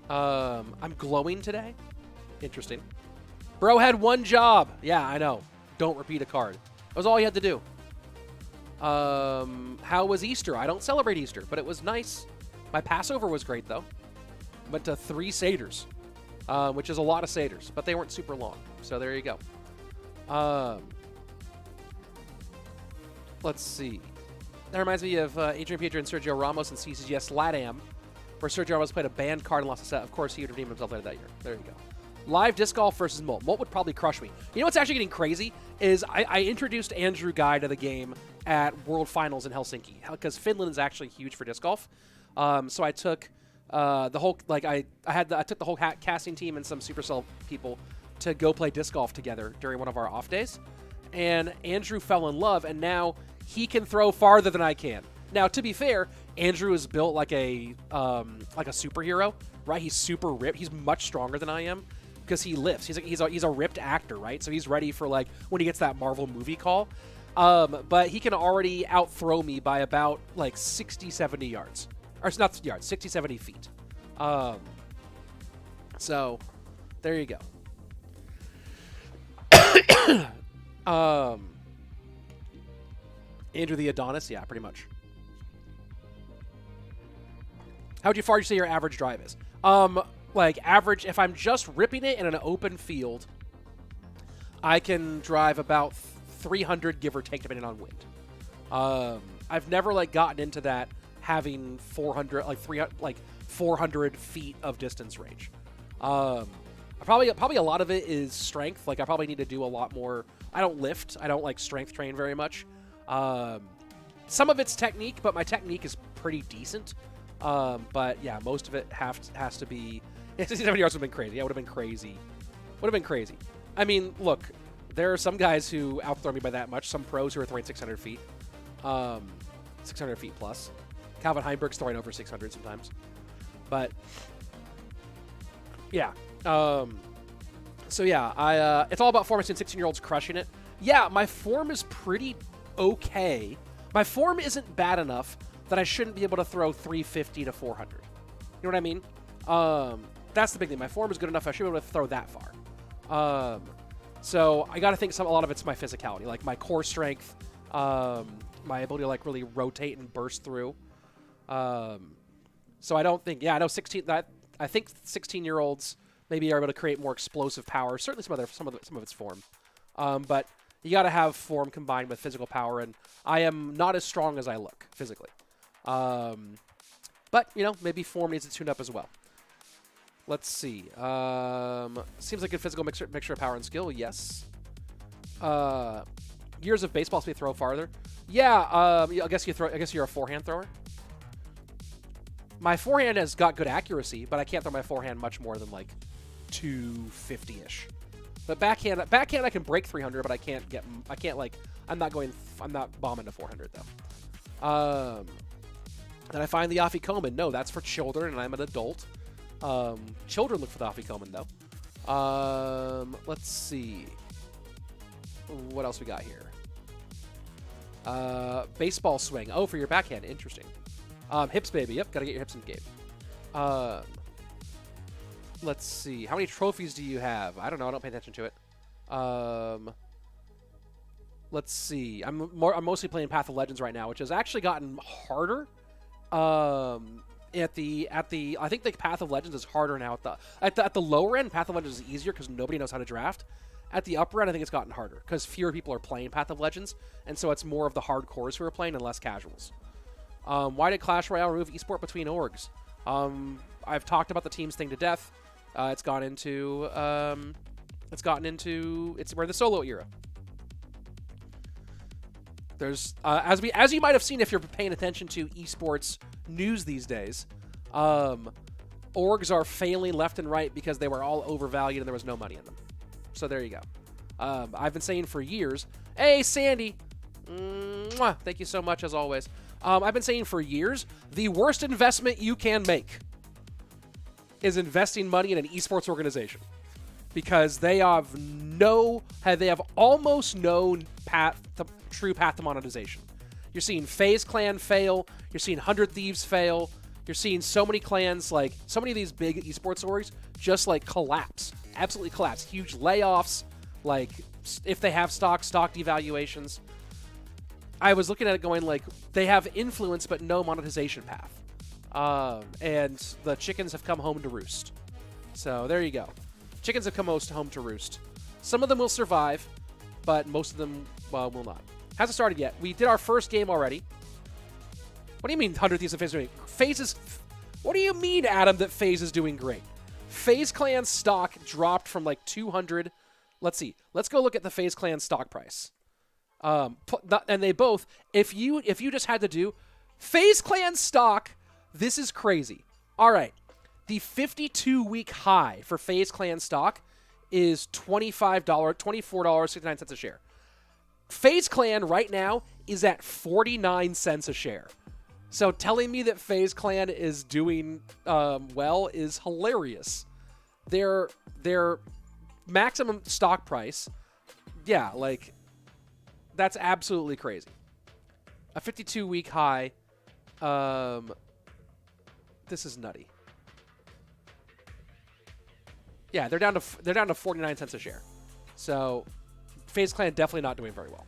I'm glowing today. Interesting. Bro had one job. Yeah, I know. Don't repeat a card. That was all you had to do. How was Easter? I don't celebrate Easter, but it was nice. My Passover was great, though. Went to 3 Seders, which is a lot of Seders, but they weren't super long. So there you go. Let's see. That reminds me of Adrian Pietro and Sergio Ramos and CCGS LATAM, where Sergio Ramos played a banned card and lost a set. Of course, he would redeem himself later that year. There you go. Live Disc Golf versus Molt. Molt would probably crush me. You know what's actually getting crazy is I introduced Andrew Guy to the game at World Finals in Helsinki because Finland is actually huge for disc golf. So I took the whole I took the whole casting team and some Supercell people to go play disc golf together during one of our off days, and Andrew fell in love, and now he can throw farther than I can. Now, to be fair, Andrew is built like a superhero, right? He's super ripped. He's much stronger than I am because he lifts. He's a ripped actor, right? So he's ready for like when he gets that Marvel movie call. But he can already outthrow me by about like 60, 70 yards. Or not yards, 60, 70 feet. So there you go. Andrew the Adonis? Yeah, pretty much. How far would you say your average drive is? Like average, if I'm just ripping it in an open field, I can drive about 300, give or take, depending on wind. I've never like gotten into that having 400 feet of distance range. Probably a lot of it is strength. Like I probably need to do a lot more. I don't lift. I don't like strength train very much. Some of it's technique, but my technique is pretty decent. But yeah, most of it has to be. 67 yards would have been crazy. Yeah, would have been crazy. Would have been crazy. I mean, look, there are some guys who outthrow me by that much. Some pros who are throwing 600 feet. 600 feet plus. Calvin Heimberg's throwing over 600 sometimes. But yeah. So yeah, it's all about form. I've seen 16-year-olds crushing it. Yeah, my form is pretty okay. My form isn't bad enough that I shouldn't be able to throw 350 to 400. You know what I mean? That's the big thing. My form is good enough. I should be able to throw that far. So I got to think a lot of it's my physicality, like my core strength, my ability to like really rotate and burst through. So I don't think, I know I think 16-year-olds maybe are able to create more explosive power. Certainly some of its form. But you got to have form combined with physical power, and I am not as strong as I look physically. But, maybe form needs to tune up as well. Let's see. Seems like a physical mixture of power and skill. Yes. Years of baseball speed throw farther. Yeah. I guess you're a forehand thrower. My forehand has got good accuracy, but I can't throw my forehand much more than like 250-ish. But backhand I can break 300, but I'm not bombing to 400 though. Then I find the Afikoman. No, that's for children, and I'm an adult. Children look for the Afikoman though. Let's see. What else we got here? Baseball swing. Oh, for your backhand. Interesting. Hips, baby. Yep, gotta get your hips in game. Let's see. How many trophies do you have? I don't know. I don't pay attention to it. Let's see. I'm mostly playing Path of Legends right now, which has actually gotten harder. I think the Path of Legends is harder now. At the lower end, Path of Legends is easier because nobody knows how to draft. At the upper end, I think it's gotten harder because fewer people are playing Path of Legends, and so it's more of the hardcores who are playing and less casuals. Why did Clash Royale remove esport between orgs? I've talked about the teams thing to death. We're in the solo era. There's as you might have seen if you're paying attention to esports news these days, orgs are failing left and right because they were all overvalued and there was no money in them. So there you go. I've been saying for years, hey Sandy, mwah, thank you so much as always. I've been saying for years, the worst investment you can make is investing money in an esports organization because they have almost no true path to monetization. You're seeing FaZe Clan fail. You're seeing 100 Thieves fail. You're seeing so many clans, like so many of these big esports orgs, just like collapse, absolutely collapse. Huge layoffs, like if they have stock devaluations. I was looking at it going like they have influence but no monetization path. And the chickens have come home to roost. So there you go. Chickens have come home to roost. Some of them will survive, but most of them will not. Hasn't started yet. We did our first game already. What do you mean 100 Thieves and FaZe doing? What do you mean, Adam, that FaZe is doing great? FaZe Clan stock dropped from like 200. Let's see. Let's go look at the FaZe Clan stock price. And they both, if you just had to do FaZe Clan stock, this is crazy. All right. The 52-week high for FaZe Clan stock is $24.69 a share. FaZe Clan right now is at 49 cents a share. So telling me that FaZe Clan is doing well is hilarious. Their maximum stock price, yeah, like that's absolutely crazy. A 52-week high. This is nutty. Yeah, they're down to 49 cents a share. So FaZe Clan definitely not doing very well.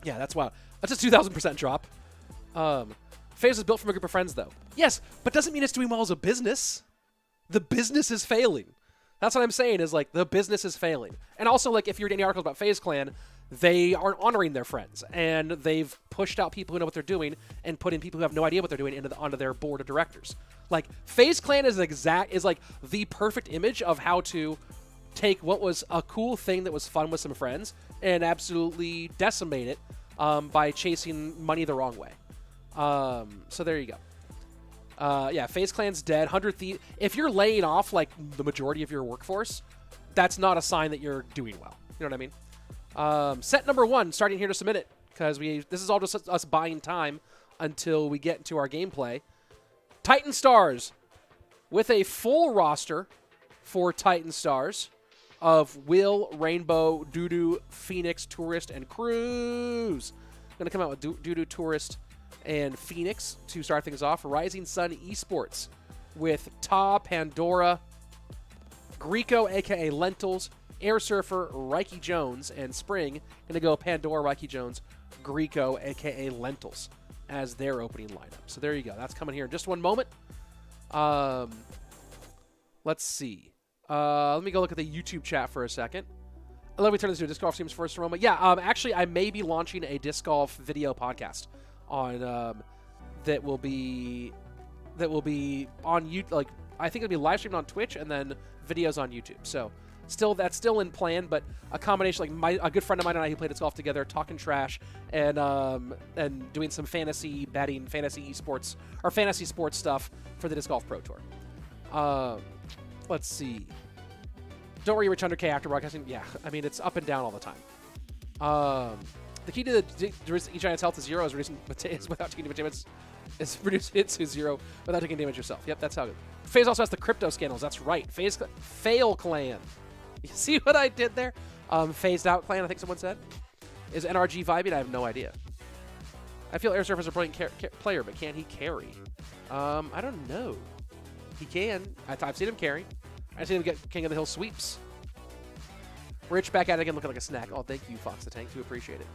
Yeah, that's wild. That's a 2,000% drop. FaZe is built from a group of friends, though. Yes, but doesn't mean it's doing well as a business. The business is failing. That's what I'm saying is, like, the business is failing. And also, like, if you read any articles about FaZe Clan, they aren't honoring their friends, and they've pushed out people who know what they're doing and put in people who have no idea what they're doing onto their board of directors. Like, FaZe Clan is like the perfect image of how to take what was a cool thing that was fun with some friends and absolutely decimate it by chasing money the wrong way. So there you go. Yeah, FaZe Clan's dead. 100 Thieves. If you're laying off like the majority of your workforce, that's not a sign that you're doing well. You know what I mean? Set number 1, starting here in just a minute, because this is all just us buying time until we get into our gameplay. TitanStars with a full roster for TitanStars of Will, Rainbow, Doodoo, Phoenix, Tourist, and Cruz. Going to come out with Doodoo, Tourist, and Phoenix to start things off. Rising Sun Esports with Ta, Pandora, Greco, a.k.a. Lentils, Air Surfer, Reiki Jones, and Spring. Going to go Pandora, Reiki Jones, Greco, a.k.a. Lentils as their opening lineup. So there you go. That's coming here in just one moment. Let's see. Let me go look at the YouTube chat for a second. Let me turn this to a disc golf streams first, Aroma. Yeah, actually, I may be launching a disc golf video podcast on that will be on YouTube. Like, I think it'll be live streamed on Twitch and then videos on YouTube. So that's still in plan, but a combination, like a good friend of mine and I who played disc golf together, talking trash and doing some fantasy betting, fantasy esports or fantasy sports stuff for the Disc Golf Pro Tour. Let's see. Don't worry, reach 100K after broadcasting. Yeah, I mean, it's up and down all the time. The key to each giant's health is 0 is reducing without taking damage. Is reducing it to 0 without taking damage yourself. Yep, that's how good. FaZe also has the crypto scandals. That's right. FaZe Fail Clan. You see what I did there? Phased Out Clan, I think someone said. Is NRG vibing? I have no idea. I feel Air Surfer is a brilliant player, but can he carry? I don't know. He can. I've seen him carry. I've seen him get King of the Hill sweeps. Rich back at it again, looking like a snack. Oh, thank you, Fox the Tank. Do appreciate it.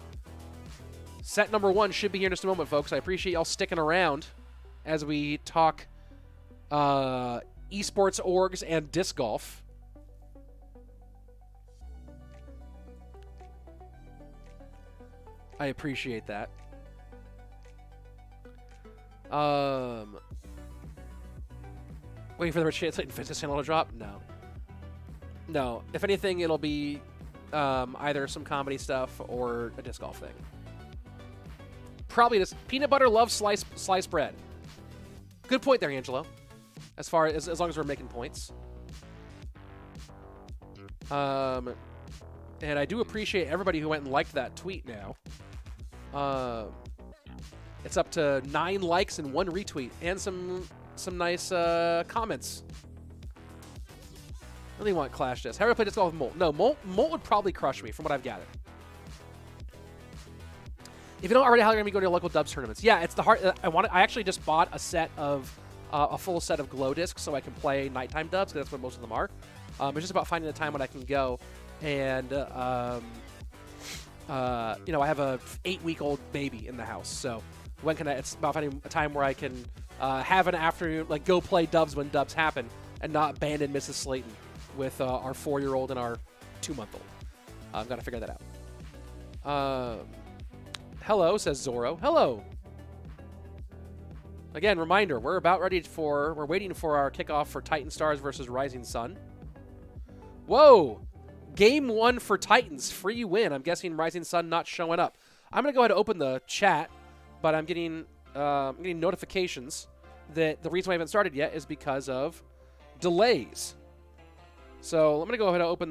Set number 1 should be here in just a moment, folks. I appreciate y'all sticking around as we talk esports orgs and disc golf. I appreciate that. Waiting for the chance to Fitness channel to drop? No. No. If anything, it'll be either some comedy stuff or a disc golf thing. Probably just peanut butter loves sliced bread. Good point there, Angelo. As long as we're making points. And I do appreciate everybody who went and liked that tweet now. It's up to 9 likes and 1 retweet and some nice comments. Really want Clash Disc. How do I play disc golf with Molt? No, Molt would probably crush me from what I've gathered. If you don't already, how are you going to go to your local dubs tournaments? Yeah, it's the hard. I actually just bought a set of a full set of glow discs so I can play nighttime dubs, because that's what most of them are. It's just about finding the time when I can go, and you know, I have a 8-week-old baby in the house, so when can I? It's about finding a time where I can have an afternoon, like go play dubs when dubs happen, and not abandon Mrs. Slayton with our 4-year-old and our 2-month-old. I've got to figure that out. Hello, says Zorro. Hello. Again, reminder, we're waiting for our kickoff for TitanStars versus Rising Sun. Whoa! Game 1 for Titans, free win. I'm guessing Rising Sun not showing up. I'm going to go ahead and open the chat, but I'm getting notifications that the reason why I haven't started yet is because of delays. So let me go ahead and open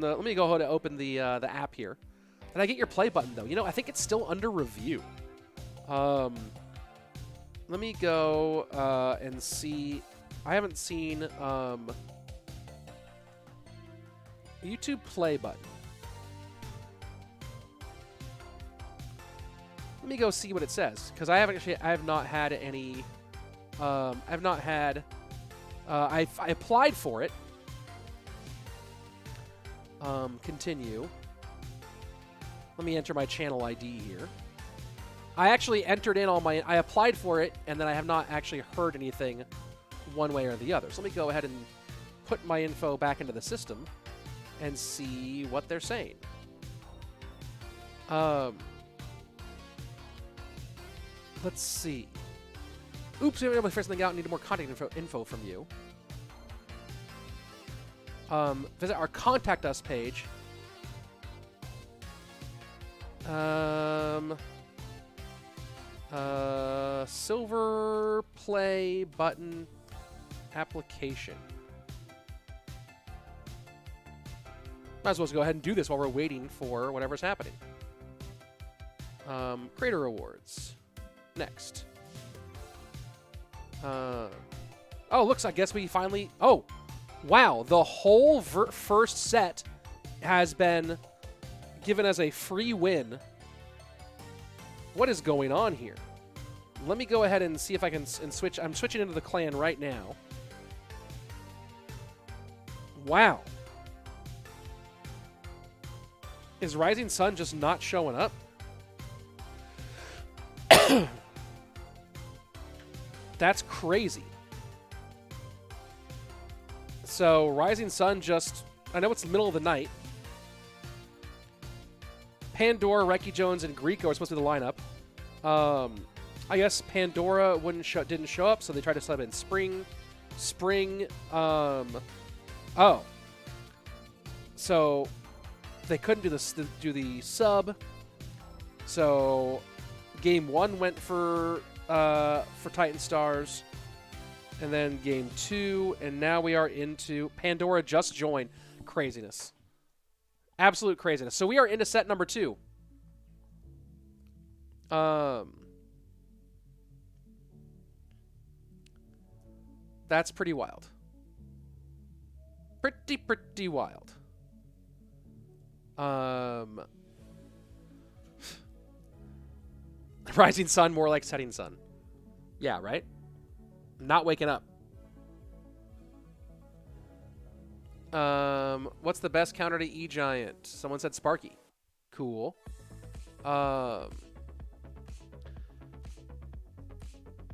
the app here. Did I get your play button though? You know, I think it's still under review. Let me go and see. I haven't seen YouTube play button. Let me go see what it says, because I have not had any. I applied for it. Continue. Let me enter my channel ID here. I actually entered in all my... I applied for it, and then I have not actually heard anything one way or the other. So let me go ahead and put my info back into the system and see what they're saying. Let's see. Oops, we were able to figure something out. Need more contact info from you. Visit our contact us page. Silver play button application. Might as well just go ahead and do this while we're waiting for whatever's happening. Creator rewards. Next. Oh, looks, I guess we finally... Oh, wow. The whole first set has been given as a free win. What is going on here? Let me go ahead and see if I can switch. I'm switching into the clan right now. Wow. Is Rising Sun just not showing up? That's crazy. So, Rising Sun just... I know it's the middle of the night. Pandora, Reki Jones, and Greco are supposed to be the lineup. I guess Pandora didn't show up, so they tried to sub in Spring. Oh. So, they couldn't do the sub. So, game 1 went for TitanStars, and then game 2, and now we are into Pandora just joined. Craziness. Absolute craziness. So we are into set number 2. That's pretty wild. Pretty wild. Rising Sun, more like Setting Sun. Yeah, right? Not waking up. What's the best counter to E-Giant? Someone said Sparky. Cool.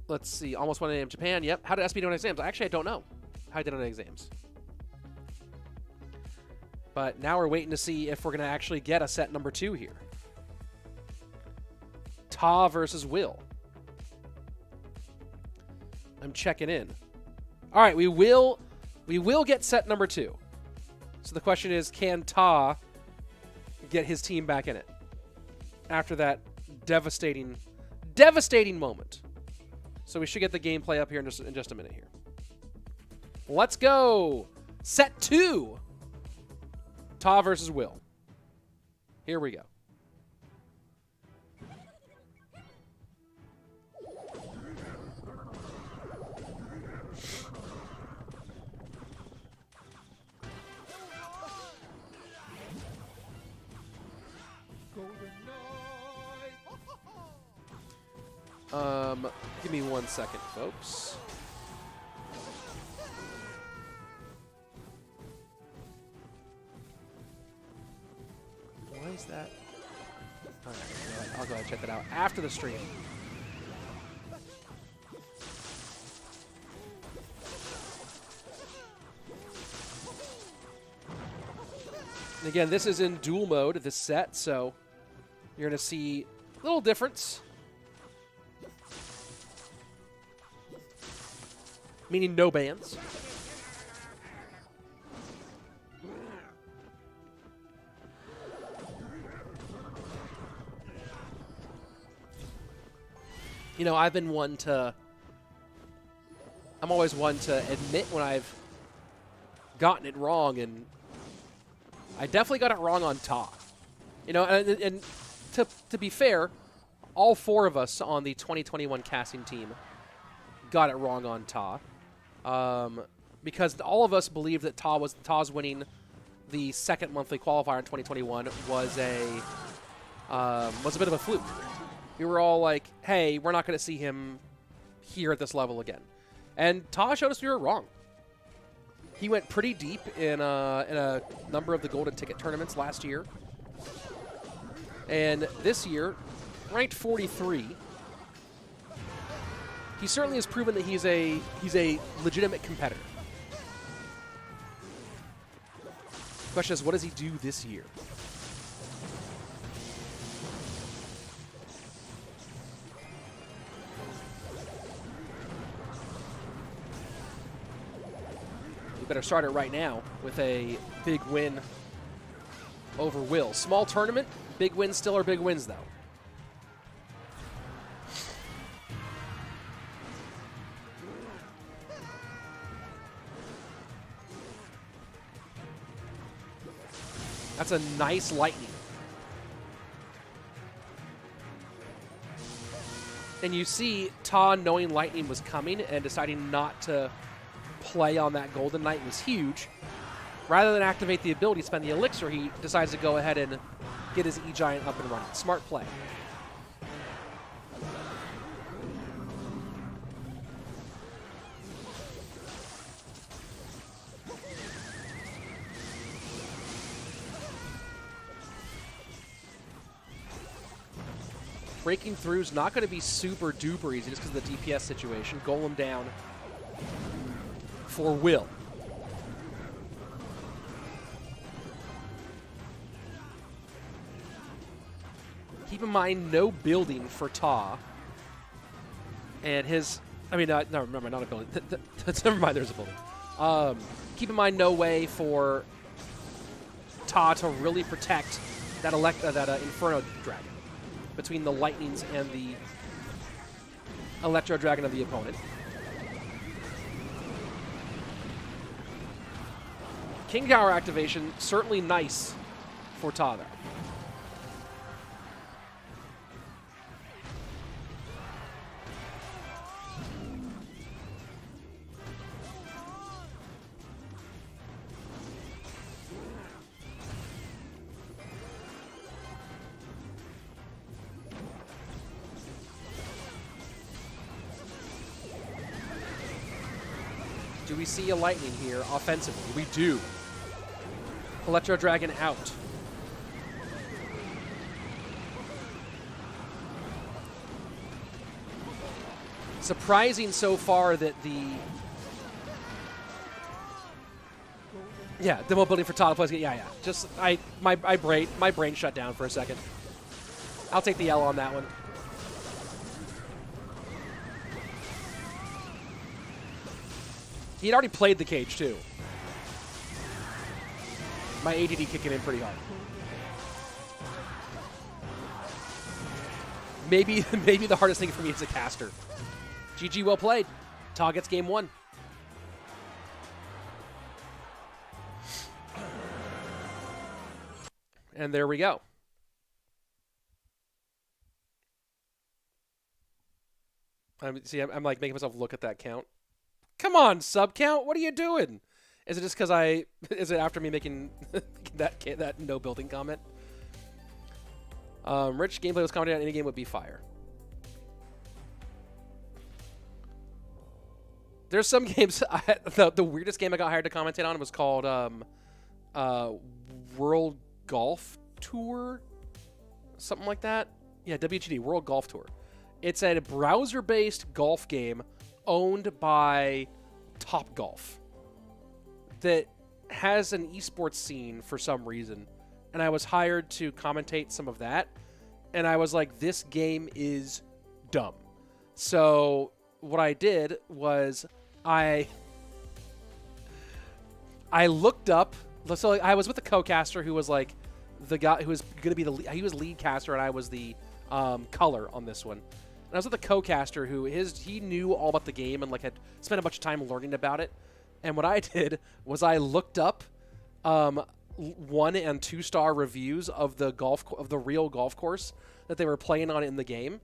Let's see. Almost 1 a.m. Japan. Yep. How did SB do on exams? Actually, I don't know how I did on exams. But now we're waiting to see if we're going to actually get a set number 2 here. Ta versus Will. I'm checking in. All right, we will get set number 2. So the question is, can Ta get his team back in it after that devastating moment? So we should get the gameplay up here in just a minute here. Let's go. Set 2. Ta versus Will. Here we go. Give me 1 second, folks. Why is that? All right, I'll go ahead and check that out after the stream. And again, this is in dual mode, this set, so you're going to see a little difference. Meaning no bans. You know, I'm always one to admit when I've gotten it wrong, and I definitely got it wrong on Ta. You know, and to be fair, all 4 of us on the 2021 casting team got it wrong on Ta. Because all of us believed that Ta's winning the second monthly qualifier in 2021 was a bit of a fluke. We were all like, hey, we're not going to see him here at this level again. And Ta showed us we were wrong. He went pretty deep in a number of the golden ticket tournaments last year. And this year, ranked 43. He certainly has proven that he's a legitimate competitor. The question is, what does he do this year? We better start it right now with a big win over Will. Small tournament, big wins still are big wins, though. That's a nice lightning. And you see Ta knowing lightning was coming and deciding not to play on that Golden Knight was huge. Rather than activate the ability, spend the elixir, he decides to go ahead and get his E-Giant up and running. Smart play. Breaking through is not going to be super duper easy just because of the DPS situation. Golem down for Will. Keep in mind, no building for Ta. And his, I mean, no, never mind, not a building. Never mind, there's a building. Keep in mind, no way for Ta to really protect that Inferno Dragon between the Lightnings and the Electro Dragon of the opponent. King Tower activation, certainly nice for Ta there. Do we see a lightning here offensively? We do. Electro Dragon out. Surprising so far that the... Yeah, demo building for Todd plays. Yeah. Just, my brain shut down for a second. I'll take the L on that one. He had already played the cage, too. My ADD kicking in pretty hard. Maybe the hardest thing for me is a caster. GG, well played. Ta gets game 1. And there we go. I'm like making myself look at that count. Come on, sub count. What are you doing? Is it just because is it after me making that no building comment? Rich gameplay was commented on any game would be fire. There's some games. The weirdest game I got hired to commentate on was called World Golf Tour, something like that. Yeah, W3D World Golf Tour. It's a browser-based golf game owned by Topgolf that has an esports scene for some reason, and I was hired to commentate some of that, and I was like, this game is dumb. So what I did was I looked up, so I was with the co-caster who was like the guy who was going to be he was lead caster and I was the color on this one. And I was with a co-caster who he knew all about the game and like had spent a bunch of time learning about it. And what I did was I looked up 1- and 2-star reviews of the real golf course that they were playing on in the game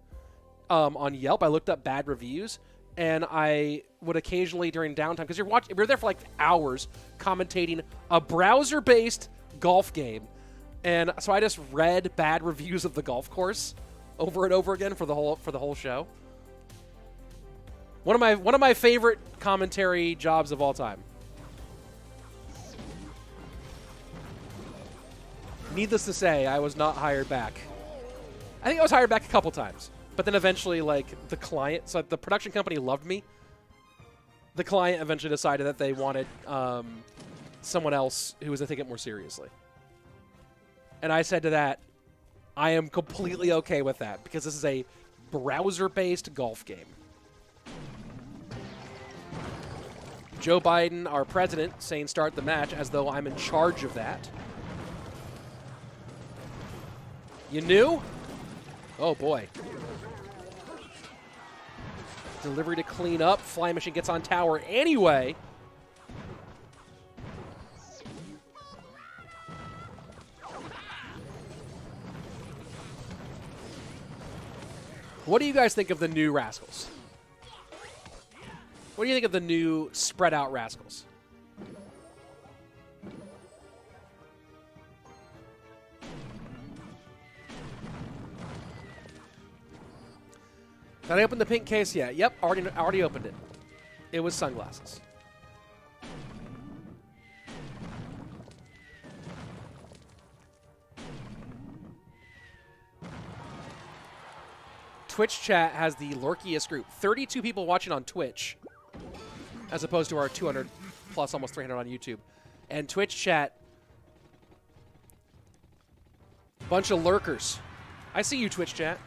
on Yelp. I looked up bad reviews, and I would occasionally during downtime, because you're there for like hours commentating a browser-based golf game, and so I just read bad reviews of the golf course over and over again for the whole show. One of my favorite commentary jobs of all time. Needless to say, I was not hired back. I think I was hired back a couple times, but then eventually, like the client, so the production company loved me. The client eventually decided that they wanted someone else who was to take it more seriously, and I said to that, I am completely okay with that because this is a browser-based golf game. Joe Biden, our president, saying start the match as though I'm in charge of that. You knew? Oh, boy. Delivery to clean up. Flying Machine gets on tower anyway. What do you guys think of the new Rascals? What do you think of the new spread out Rascals? Did I open the pink case yet? Yep, already opened it. It was sunglasses. Twitch chat has the lurkiest group. 32 people watching on Twitch, as opposed to our 200 plus, almost 300 on YouTube. And Twitch chat, bunch of lurkers. I see you, Twitch chat.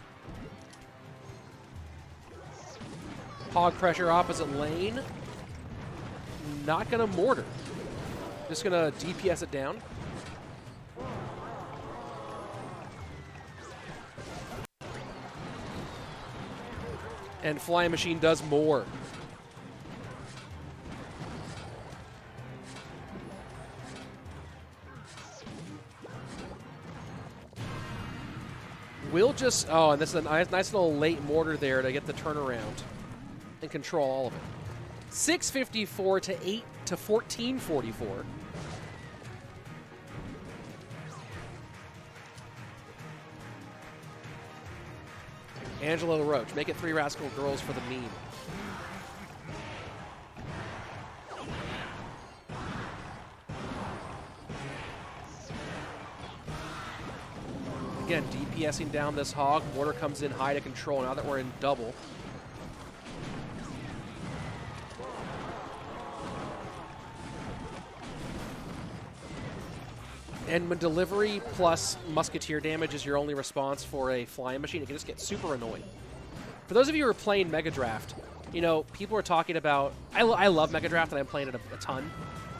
Hog pressure opposite lane. Not going to mortar. Just going to DPS it down. And Flying Machine does more. We'll just... Oh, and this is a nice little late mortar there to get the turnaround and control all of it. 654 to 8 to 1444. Angela Roach, make it 3 Rascal Girls for the meme. Again, DPSing down this hog. Mortar comes in high to control now that we're in double. And when delivery plus musketeer damage is your only response for a Flying Machine, it can just get super annoying. For those of you who are playing Mega Draft, you know, people are talking about... I love Mega Draft, and I'm playing it a ton.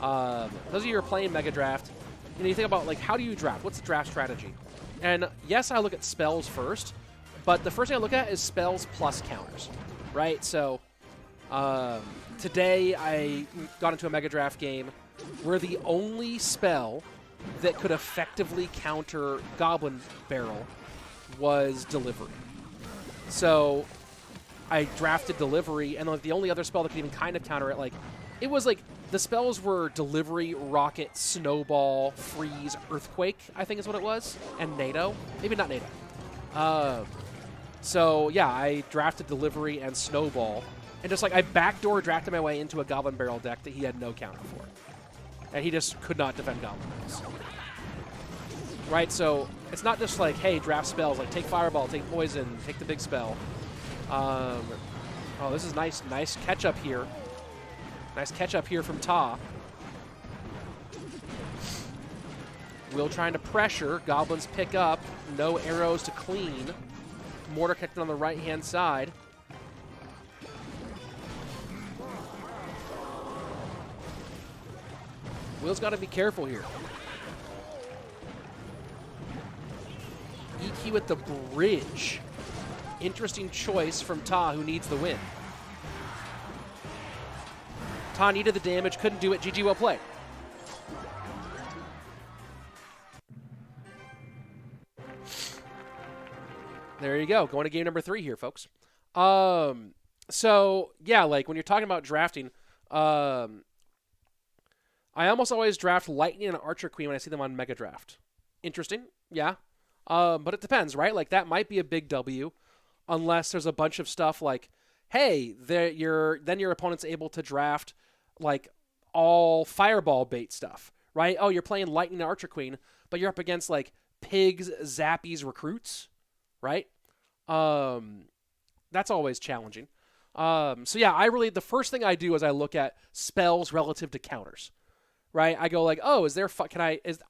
Those of you who are playing Mega Draft, you know, you think about, like, how do you draft? What's the draft strategy? And yes, I look at spells first, but the first thing I look at is spells plus counters, right? So today I got into a Mega Draft game where the only spell that could effectively counter Goblin Barrel was Delivery. So I drafted Delivery, and like the only other spell that could even kind of counter it, like, it was like the spells were Delivery, Rocket, Snowball, Freeze, Earthquake, I think is what it was, and NATO. Maybe not NATO. So yeah, I drafted Delivery and Snowball, and just like I backdoor drafted my way into a Goblin Barrel deck that he had no counter for. And he just could not defend Goblin Barrels. Right, so it's not just like, hey, draft spells, like take Fireball, take Poison, take the big spell. Oh, this is nice catch-up here. Nice catch-up here from Ta. Will trying to pressure. Goblins pick up. No arrows to clean. Mortar kicked on the right-hand side. Will's got to be careful here. EQ with the bridge. Interesting choice from Ta, who needs the win. Ta needed the damage, couldn't do it. GG, well played. There you go. Going to game number 3 here, folks. So, yeah, like when you're talking about drafting, I almost always draft Lightning and Archer Queen when I see them on Mega Draft. Interesting, yeah. But it depends, right? Like, that might be a big W, unless there's a bunch of stuff like, hey, then your opponent's able to draft, like, all Fireball bait stuff, right? Oh, you're playing Lightning and Archer Queen, but you're up against, like, Pigs, Zappies, Recruits, right? That's always challenging. So, yeah, the first thing I do is I look at spells relative to counters. Right, I go like, oh, is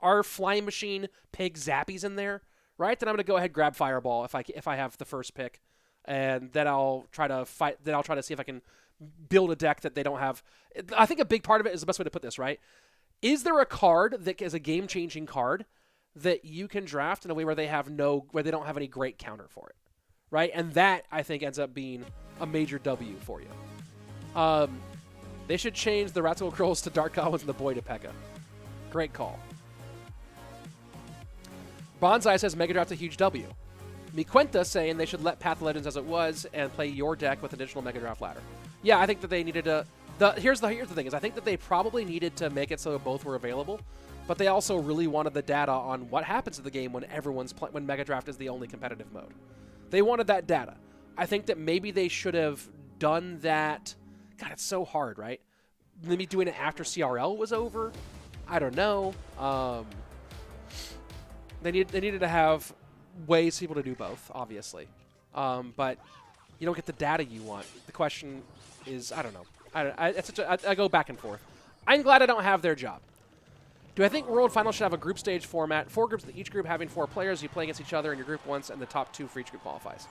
our Flying Machine Pig Zappies in there? Right, then I'm gonna go ahead and grab Fireball if I have the first pick, and then I'll try to fight. Then I'll try to see if I can build a deck that they don't have. I think a big part of it is the best way to put this, right? Is there a card that is a game-changing card that you can draft in a way where they don't have any great counter for it, right? And that, I think, ends up being a major W for you. They should change the Ratzel Girls to Dark Goblins and the Boy to P.E.K.K.A. Great call. Bonsai says Mega Draft's a huge W. Miquenta saying they should let Path of Legends as it was and play your deck with additional Mega Draft ladder. Yeah, I think that they needed to... Here's the thing is I think that they probably needed to make it so both were available, but they also really wanted the data on what happens to the game when when Mega Draft is the only competitive mode. They wanted that data. I think that maybe they should have done that. God, it's so hard, right? Maybe doing it after CRL was over. I don't know. They needed to have ways for people to do both, obviously. But you don't get the data you want. The question is, I don't know. I go back and forth. I'm glad I don't have their job. Do I think World Finals should have a group stage format? 4 groups, each group having 4 players. You play against each other in your group once, and the top 2 for each group qualifies.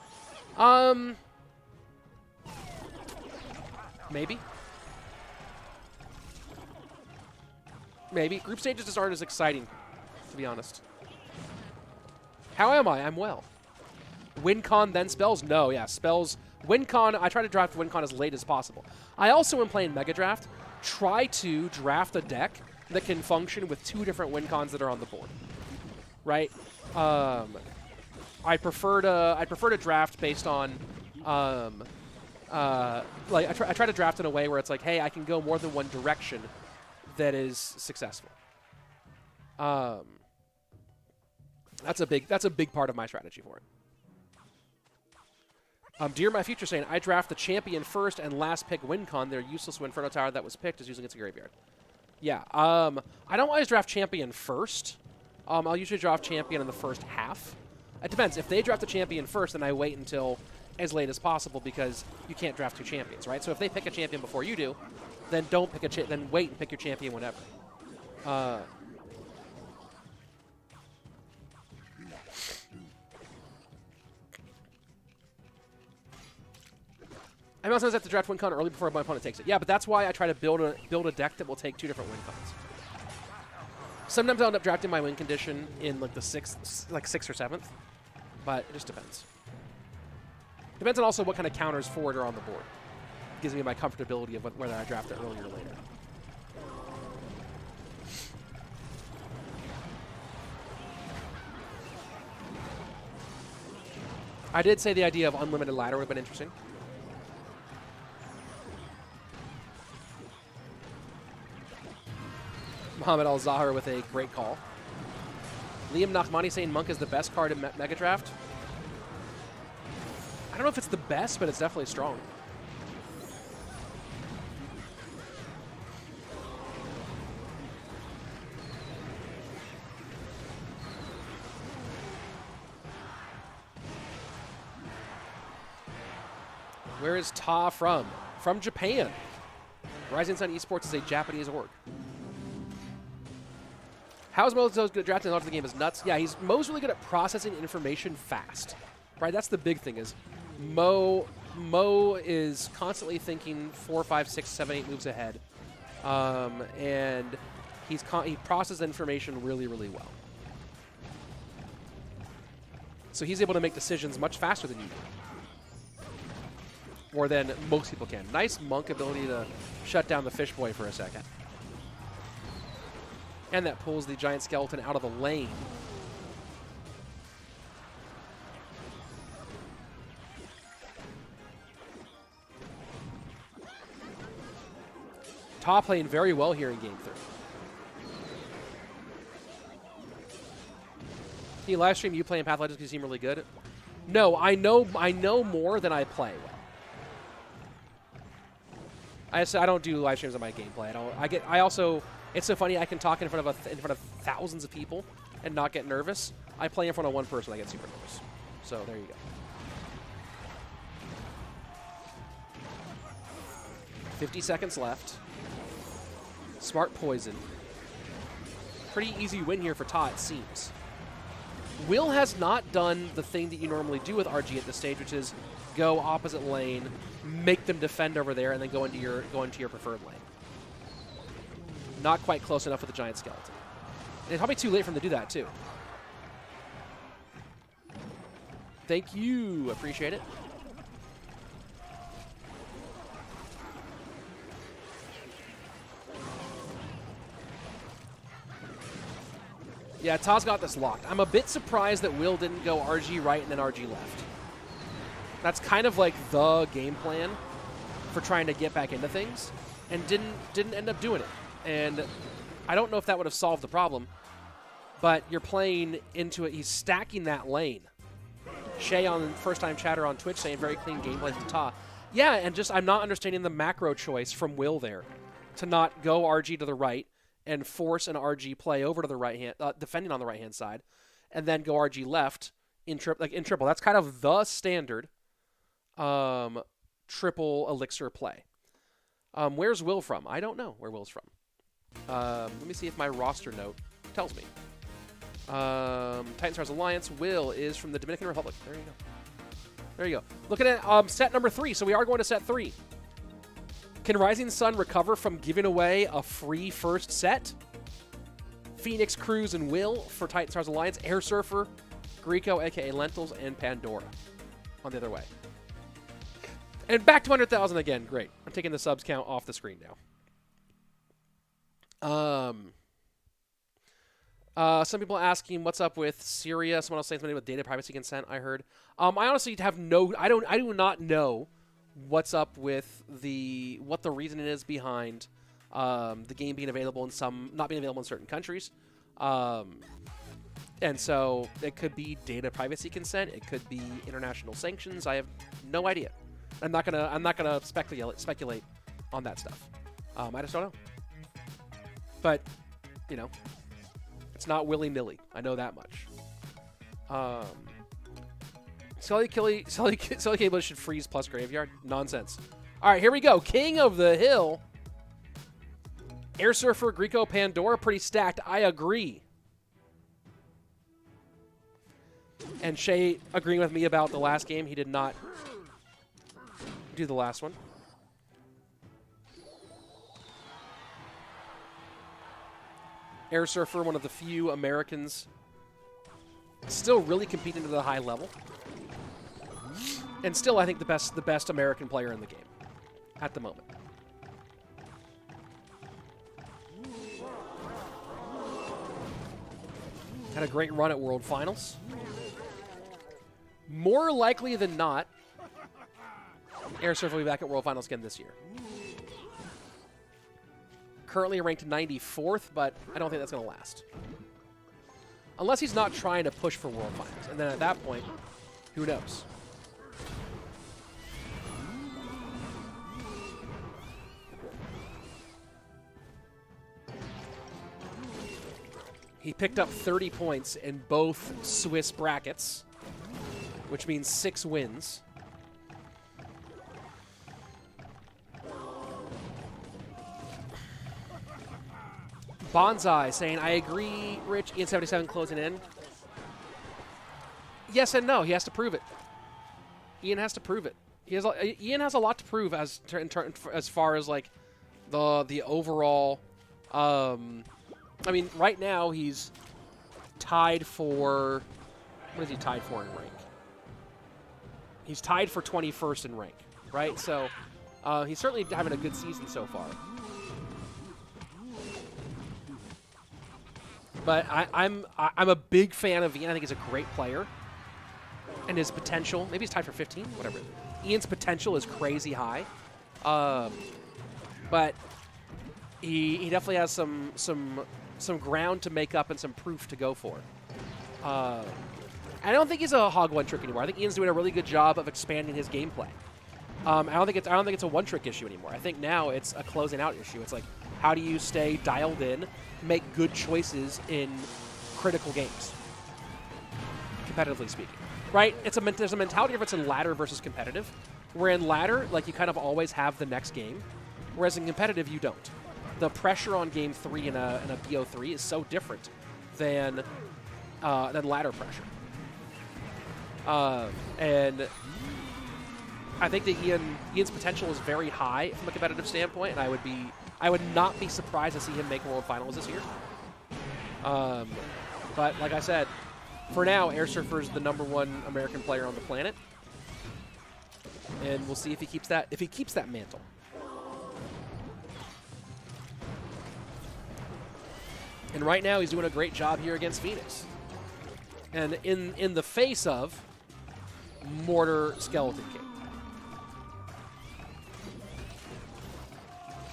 Maybe. Maybe. Group stages just aren't as exciting, to be honest. How am I? I'm well. WinCon, then Spells? No, yeah, Spells. WinCon, I try to draft WinCon as late as possible. I also, when playing Mega Draft, try to draft a deck that can function with 2 different WinCons that are on the board. Right? I prefer to draft based on like I try to draft in a way where it's like, hey, I can go more than one direction that is successful. That's a big part of my strategy for it. Dear My Future saying, I draft the champion first and last pick WinCon. Their useless Inferno Tower that was picked is using its graveyard. Yeah, I don't always draft champion first. I'll usually draft champion in the first half. It depends. If they draft the champion first, then I wait until as late as possible because you can't draft 2 champions, right? So if they pick a champion before you do, then don't pick then wait and pick your champion whenever. I also have to draft WinCon early before my opponent takes it. Yeah, but that's why I try to build a deck that will take 2 different WinCons. Sometimes I'll end up drafting my win condition in like the 6th or 7th, but it just depends. Depends on also what kind of counters forward are on the board. Gives me my comfortability of whether I draft it earlier or later. I did say the idea of unlimited ladder would have been interesting. Mohamed Al-Zahar with a great call. Liam Nachmani saying Monk is the best card in Mega Draft. I don't know if it's the best, but it's definitely strong. Where is Ta from? From Japan. Rising Sun Esports is a Japanese org. How is Mo so good at drafting knowledge of the game is nuts? Yeah, Mo's really good at processing information fast. Right? That's the big thing is Mo is constantly thinking 4, 5, 6, 7, 8 moves ahead. And he processes information really, really well. So he's able to make decisions much faster than you do. More than most people can. Nice Monk ability to shut down the Fish Boy for a second. And that pulls the Giant Skeleton out of the lane. Ta playing very well here in Game 3. Can you live stream you playing Path of Legends because you seem really good? No, I know more than I play well. I don't do live streams on my gameplay. I also. It's so funny. I can talk in front of thousands of people and not get nervous. I play in front of one person. I get super nervous. So there you go. 50 seconds left. Smart poison. Pretty easy win here for Ta, it seems. Will has not done the thing that you normally do with RG at this stage, which is go opposite lane, make them defend over there, and then go into your preferred lane. Not quite close enough with the giant skeleton. And it's probably too late for him to do that, too. Thank you. Appreciate it. Yeah, Taz got this locked. I'm a bit surprised that Will didn't go RG right and then RG left. That's kind of like the game plan for trying to get back into things, and didn't end up doing it. And I don't know if that would have solved the problem, but you're playing into it. He's stacking that lane. Shay on first-time chatter on Twitch saying very clean gameplay from Ta. Yeah, and just I'm not understanding the macro choice from Will there to not go RG to the right and force an RG play over to the right hand, defending on the right-hand side, and then go RG left in triple. That's kind of the standard triple elixir play. Where's Will from? I don't know where Will's from. Let me see if my roster note tells me. TitanStars Alliance. Will is from the Dominican Republic. There you go. There you go. Looking at set number 3. So we are going to set 3. Can Rising Sun recover from giving away a free first set? Phoenix, Cruz, and Will for TitanStars Alliance. Air Surfer, Greco, a.k.a. Lentils, and Pandora on the other way. And back to 100,000 again. Great. I'm taking the subs count off the screen now. Some people asking what's up with Syria. Someone else saying something with data privacy consent, I heard. I honestly have no... I do not know what's up with what the reasoning is behind the game being available in not being available in certain countries. And so it could be data privacy consent. It could be international sanctions. I have no idea. I'm not gonna speculate on that stuff. I just don't know. But you know, it's not willy-nilly. I know that much. Scully Cable should freeze plus graveyard. Nonsense. All right, here we go. King of the Hill. Air Surfer, Greco, Pandora, pretty stacked. I agree. And Shay agreeing with me about the last game. He did not do the last one. Air Surfer, one of the few Americans still really competing at a high level. And still, I think, the best American player in the game at the moment. Had a great run at World Finals. More likely than not, Air Surfer will be back at World Finals again this year. Currently ranked 94th, but I don't think that's going to last. Unless he's not trying to push for World Finals. And then at that point, who knows? He picked up 30 points in both Swiss brackets, which means 6 wins. Bonsai saying, I agree, Rich. Ian77 closing in. Yes and no. He has to prove it. Ian has to prove it. Ian has a lot to prove as far as like the overall. I mean, right now he's tied for. What is he tied for in rank? He's tied for 21st in rank, right? So he's certainly having a good season so far. But I'm a big fan of Ian. I think he's a great player. And his potential, maybe he's tied for 15, whatever. Ian's potential is crazy high. But he definitely has some ground to make up and some proof to go for. I don't think he's a hog one trick anymore. I think Ian's doing a really good job of expanding his gameplay. I don't think it's a one trick issue anymore. I think now it's a closing out issue. It's like, how do you stay dialed in, make good choices in critical games, competitively speaking, right? There's a mentality difference in ladder versus competitive, where in ladder, like, you kind of always have the next game, whereas in competitive, you don't. The pressure on game 3 in a BO3 is so different than ladder pressure. And I think that Ian's potential is very high from a competitive standpoint, and I would not be surprised to see him make World Finals this year. But like I said, for now, Air Surfer is the #1 American player on the planet, and we'll see if he keeps that mantle. And right now, he's doing a great job here against Phoenix, and in the face of Mortar Skeleton King.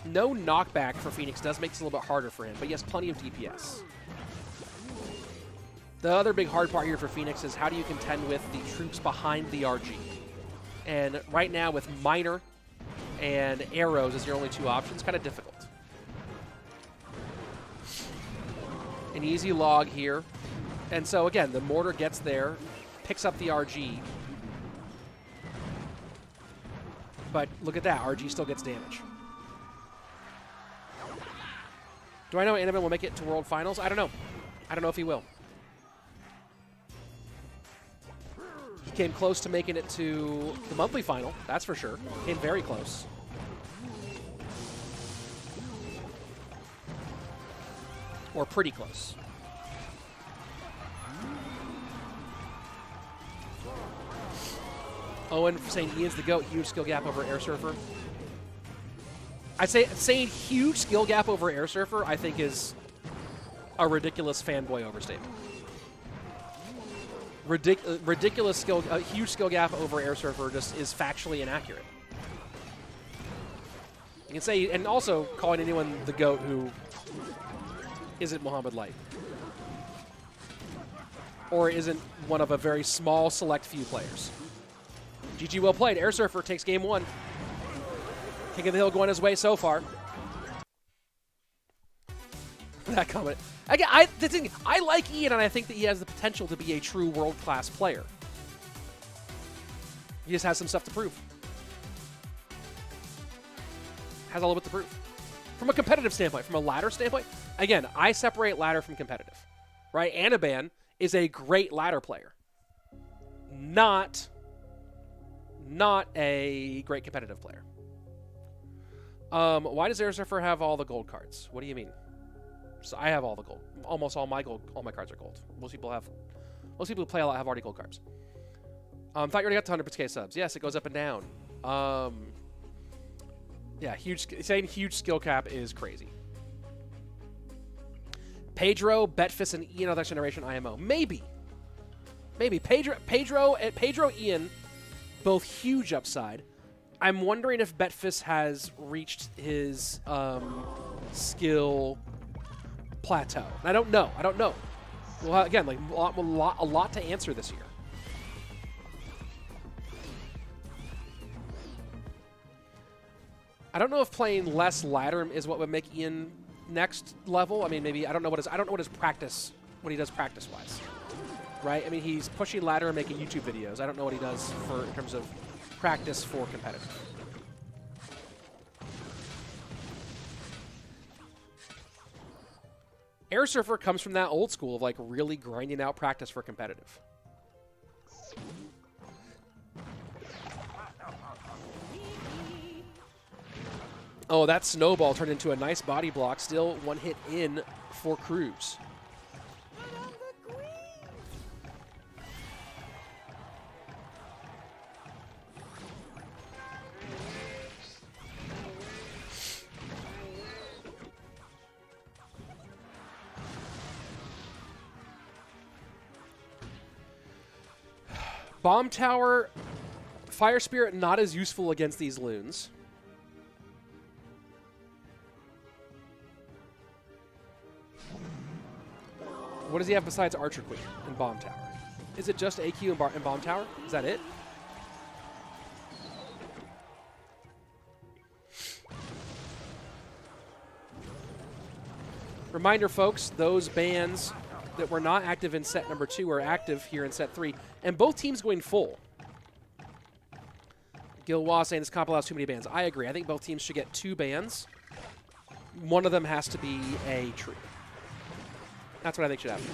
No knockback for Phoenix does make it a little bit harder for him, but he has plenty of DPS. The other big hard part here for Phoenix is how do you contend with the troops behind the RG? And right now with Miner and Arrows as your only 2 options, kind of difficult. An easy log here. And so again, the Mortar gets there, picks up the RG. But look at that, RG still gets damage. Do I know Animan will make it to World Finals? I don't know. I don't know if he will. He came close to making it to the monthly final, that's for sure. Came very close. Or pretty close. Owen saying Ian's the GOAT, huge skill gap over Air Surfer. I'd say saying huge skill gap over Air Surfer, I think, is a ridiculous fanboy overstatement. Ridiculous skill, a huge skill gap over Air Surfer just is factually inaccurate. You can say, and also calling anyone the GOAT who isn't Mohamed Light. Or isn't one of a very small, select few players. GG, well played. Air Surfer takes game 1. King of the Hill going his way so far. That comment. Again, I like Ian, and I think that he has the potential to be a true world-class player. He just has some stuff to prove. Has a little bit to prove. From a competitive standpoint, from a ladder standpoint, again, I separate ladder from competitive. Right? Anaban is a great ladder player. Not a great competitive player. Why does Air Surfer have all the gold cards? What do you mean? So I have all the gold. Almost all my cards are gold. Most people who play a lot have already gold cards. Thought you already got to 100k subs. Yes, it goes up and down. Yeah, saying huge skill cap is crazy. Pedro, Betfas, and Ian of the Next Generation IMO. Maybe. Pedro, Ian, both huge upside. I'm wondering if Betfas has reached his skill plateau. I don't know. Well, again, like a lot to answer this year. I don't know if playing less ladder is what would make Ian next level. I mean, maybe I don't know what his practice, what he does practice wise, right? I mean, he's pushing ladder and making YouTube videos. I don't know what he does in terms of practice for competitive. Air Surfer comes from that old school of like really grinding out practice for competitive. Oh, that snowball turned into a nice body block. Still one hit in for Cruz. Bomb Tower, Fire Spirit not as useful against these loons. What does he have besides Archer Queen and Bomb Tower? Is it just AQ and Bomb Tower? Is that it? Reminder, folks, those bans that were not active in set number 2 are active here in set 3, and both teams going full. Gilwa saying this comp allows too many bans. I agree. I think both teams should get 2 bans. One of them has to be a true. That's what I think should happen.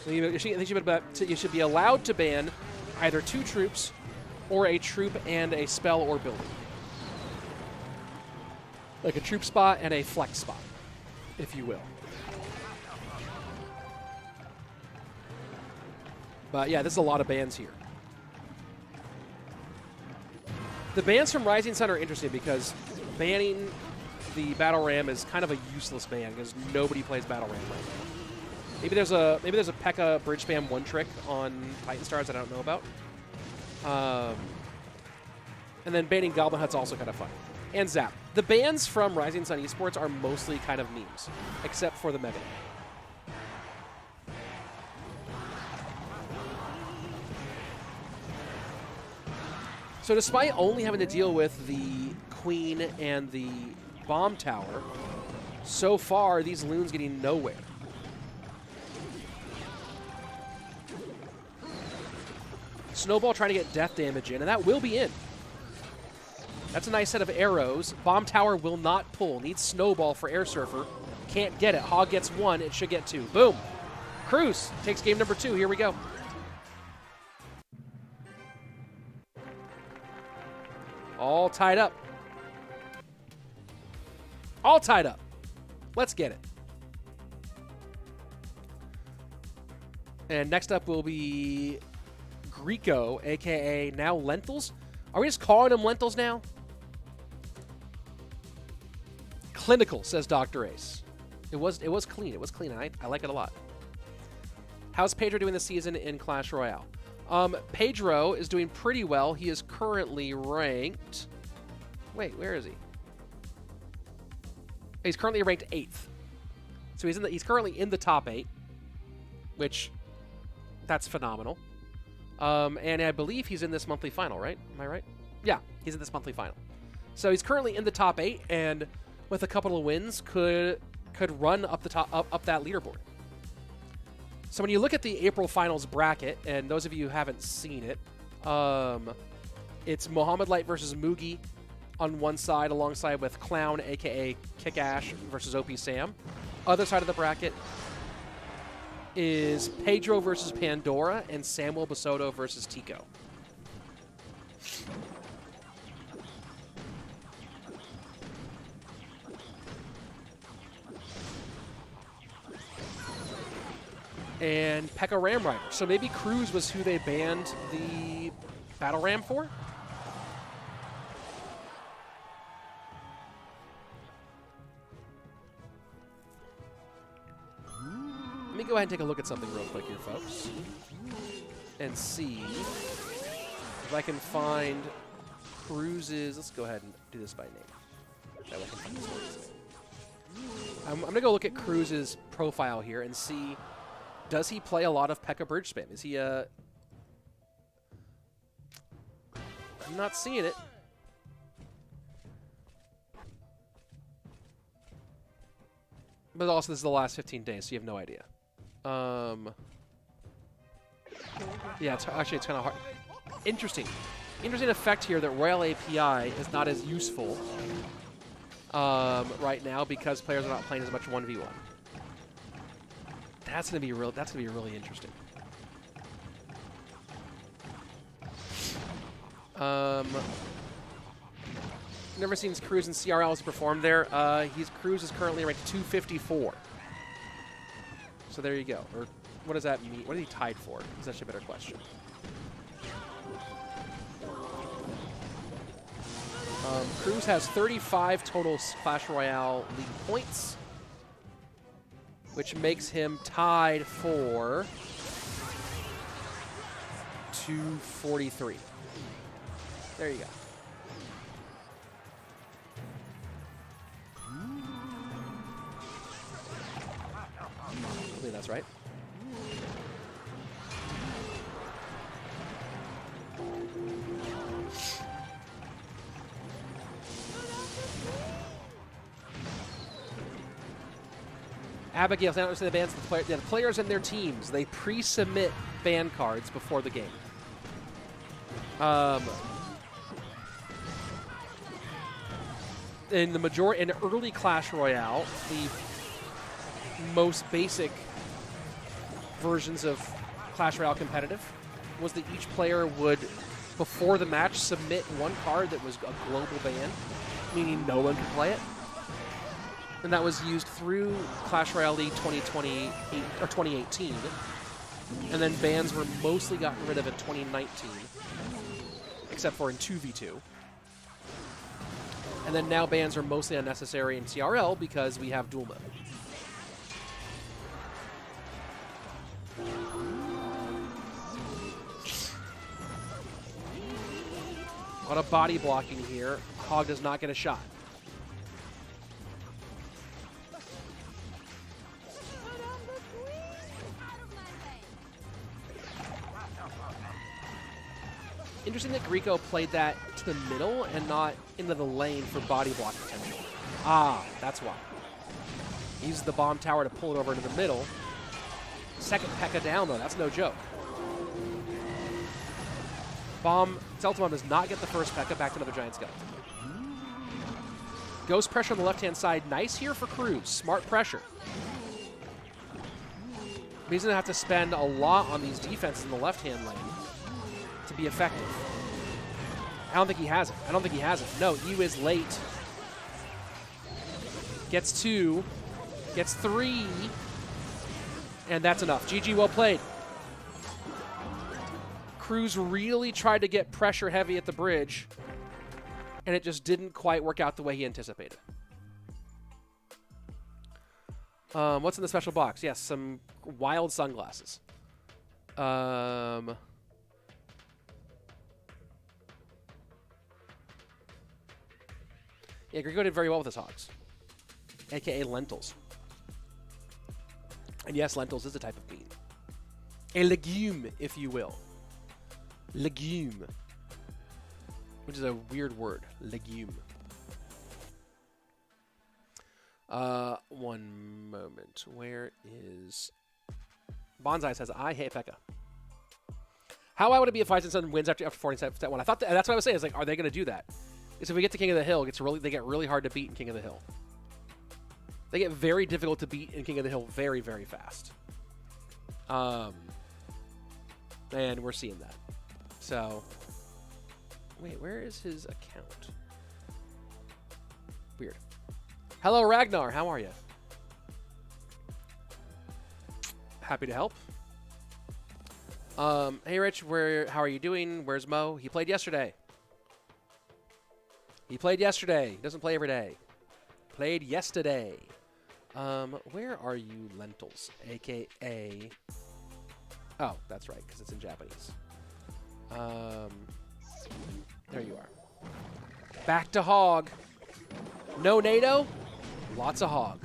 You should be allowed to ban either 2 troops or a troop and a spell or building. Like a troop spot and a flex spot, if you will. But yeah, this is a lot of bans here. The bans from Rising Sun are interesting because banning the Battle Ram is kind of a useless ban because nobody plays Battle Ram right now. Maybe there's a P.E.K.K.A. bridge spam 1 trick on TitanStars I don't know about. And then banning Goblin Hut's also kind of fun. And Zap. The bans from Rising Sun Esports are mostly kind of memes, except for the Mega. So despite only having to deal with the Queen and the Bomb Tower, so far these loons getting nowhere. Snowball trying to get death damage in, and that will be in. That's a nice set of arrows. Bomb Tower will not pull. Needs Snowball for Air Surfer. Can't get it. Hog gets 1. It should get 2. Boom. Cruz takes game number 2. Here we go. All tied up. All tied up. Let's get it. And next up will be Greco, a.k.a. now Lentils. Are we just calling them Lentils now? Clinical, says Dr. Ace. It was clean. It was clean. I like it a lot. How's Pedro doing this season in Clash Royale? Pedro is doing pretty well. He is currently ranked... Wait, where is he? He's currently ranked 8th. So he's currently in the top 8, which that's phenomenal. And I believe he's in this monthly final, right? Am I right? Yeah, he's in this monthly final. So he's currently in the top 8, and with a couple of wins, could run up the top up that leaderboard. So when you look at the April finals bracket, and those of you who haven't seen it, it's Mohamed Light versus Mugi on one side, alongside with Clown, aka Kickash, versus OP Sam. Other side of the bracket is Pedro versus Pandora and Samuel Bassotto versus Tico. And P.E.K.K.A. Ram Rider. So maybe Cruz was who they banned the Battle Ram for? Let me go ahead and take a look at something real quick here, folks. And see if I can find Cruz's... Let's go ahead and do this by name. That way I can find this one. I'm going to go look at Cruz's profile here and see... Does he play a lot of P.E.K.K.A. bridge spam? Is he a... I'm not seeing it. But also, this is the last 15 days, so you have no idea. Yeah, it's kind of hard. Interesting. Interesting effect here that Royal API is not as useful right now because players are not playing as much 1v1. That's gonna be real. That's gonna be really interesting. Never seen Cruz and CRLs perform there. Cruz is currently ranked 254. So there you go. Or what does that mean? What is he tied for? Is actually a better question. Cruz has 35 total Clash Royale League points, which makes him tied for 243. There you go. I believe that's right. Abigail, I don't understand the bans. The players and their teams, they pre-submit ban cards before the game. In early Clash Royale, the most basic versions of Clash Royale competitive was that each player would, before the match, submit one card that was a global ban, meaning no one could play it. And that was used through Clash Royale League 2018. And then bans were mostly gotten rid of in 2019, except for in 2v2. And then now bans are mostly unnecessary in CRL because we have dual mode. A lot of body blocking here. Hog does not get a shot. Interesting that Grieco played that to the middle and not into the lane for body block potential. Ah, that's why. He used the bomb tower to pull it over into the middle. Second P.E.K.K.A down, though. That's no joke. Zeltamon does not get the first P.E.K.K.A back to another Giant Skeleton. Ghost pressure on the left-hand side. Nice here for Cruz. Smart pressure. But he's going to have to spend a lot on these defenses in the left-hand lane to be effective. I don't think he has it. No, Yu is late. Gets 2. Gets 3. And that's enough. GG, well played. Cruz really tried to get pressure heavy at the bridge, and it just didn't quite work out the way he anticipated. What's in the special box? Yes, some wild sunglasses. Yeah, Grieco did very well with his hogs, a.k.a. lentils. And yes, lentils is a type of bean. A legume, if you will. Legume. Which is a weird word. Legume. One moment. Where is... Bonsai says, I hate P.E.K.K.A. How would it be if Sun wins after 47 1? I thought that's what I was saying. It's like, are they going to do that? Because if we get to King of the Hill, they get really hard to beat in King of the Hill. They get very difficult to beat in King of the Hill very, very fast. And we're seeing that. So, wait, where is his account? Weird. Hello, Ragnar. How are you? Happy to help. Hey, Rich. How are you doing? Where's Mo? He played yesterday. He doesn't play every day. Played yesterday. Where are you, lentils? AKA... Oh, that's right, because it's in Japanese. There you are. Back to hog. No NATO, lots of hog.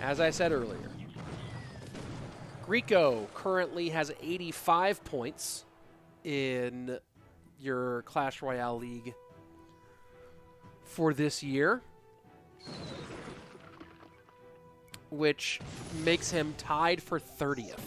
As I said earlier, Grieco currently has 85 points in your Clash Royale League for this year, which makes him tied for 30th.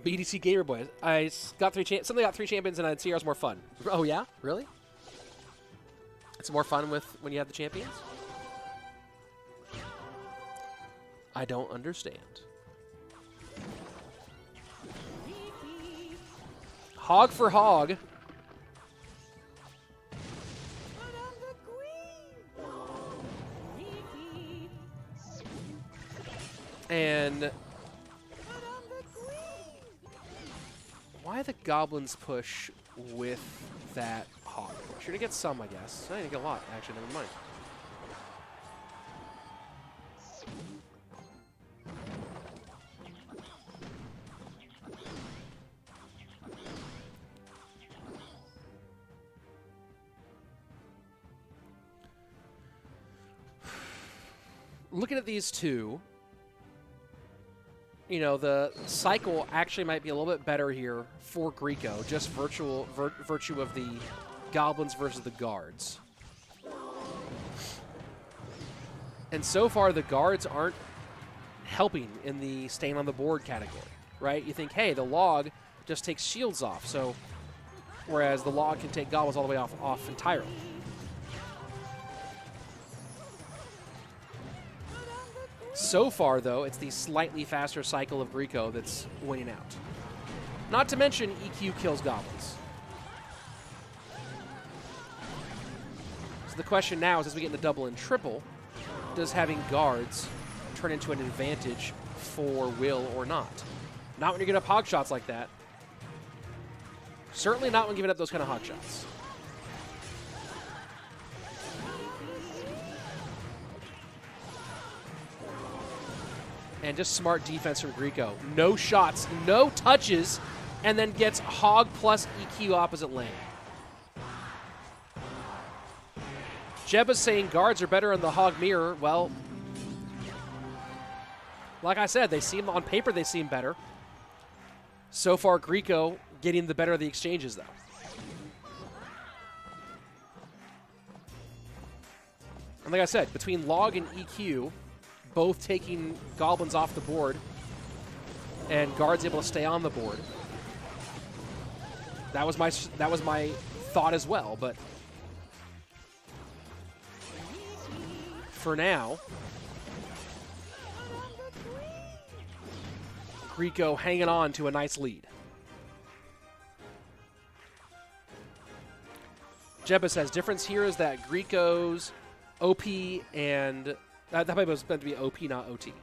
BDC Gamer Boy. I got 3 champions and I'd see ours more fun. Oh yeah? Really? It's more fun when you have the champions? I don't understand. Hog for hog. And why the goblins push with that hog push? You're gonna get some, I guess. I didn't get a lot, actually, never mind. Looking at these two, you know, the cycle actually might be a little bit better here for Grieco, just virtue of the goblins versus the guards. And so far, the guards aren't helping in the staying on the board category. right? You think, hey, the log just takes shields off, so whereas the log can take goblins all the way off entirely. So far, though, it's the slightly faster cycle of Greco that's winning out. Not to mention EQ kills goblins. So the question now is, as we get into double and triple, does having guards turn into an advantage for Will or not? Not when you're giving up hog shots like that. Certainly not when giving up those kind of hog shots. And just smart defense from Greco. No shots, no touches, and then gets hog plus EQ opposite lane. Jeba's saying guards are better in the hog mirror. Well, like I said, they seem on paper they seem better. So far, Greco getting the better of the exchanges, though. And like I said, between log and EQ, both taking goblins off the board, and guards able to stay on the board. That was my thought as well, but for now, Greco hanging on to a nice lead. Jeba says, difference here is that Greco's OP and... that probably was meant to be OP, not OT.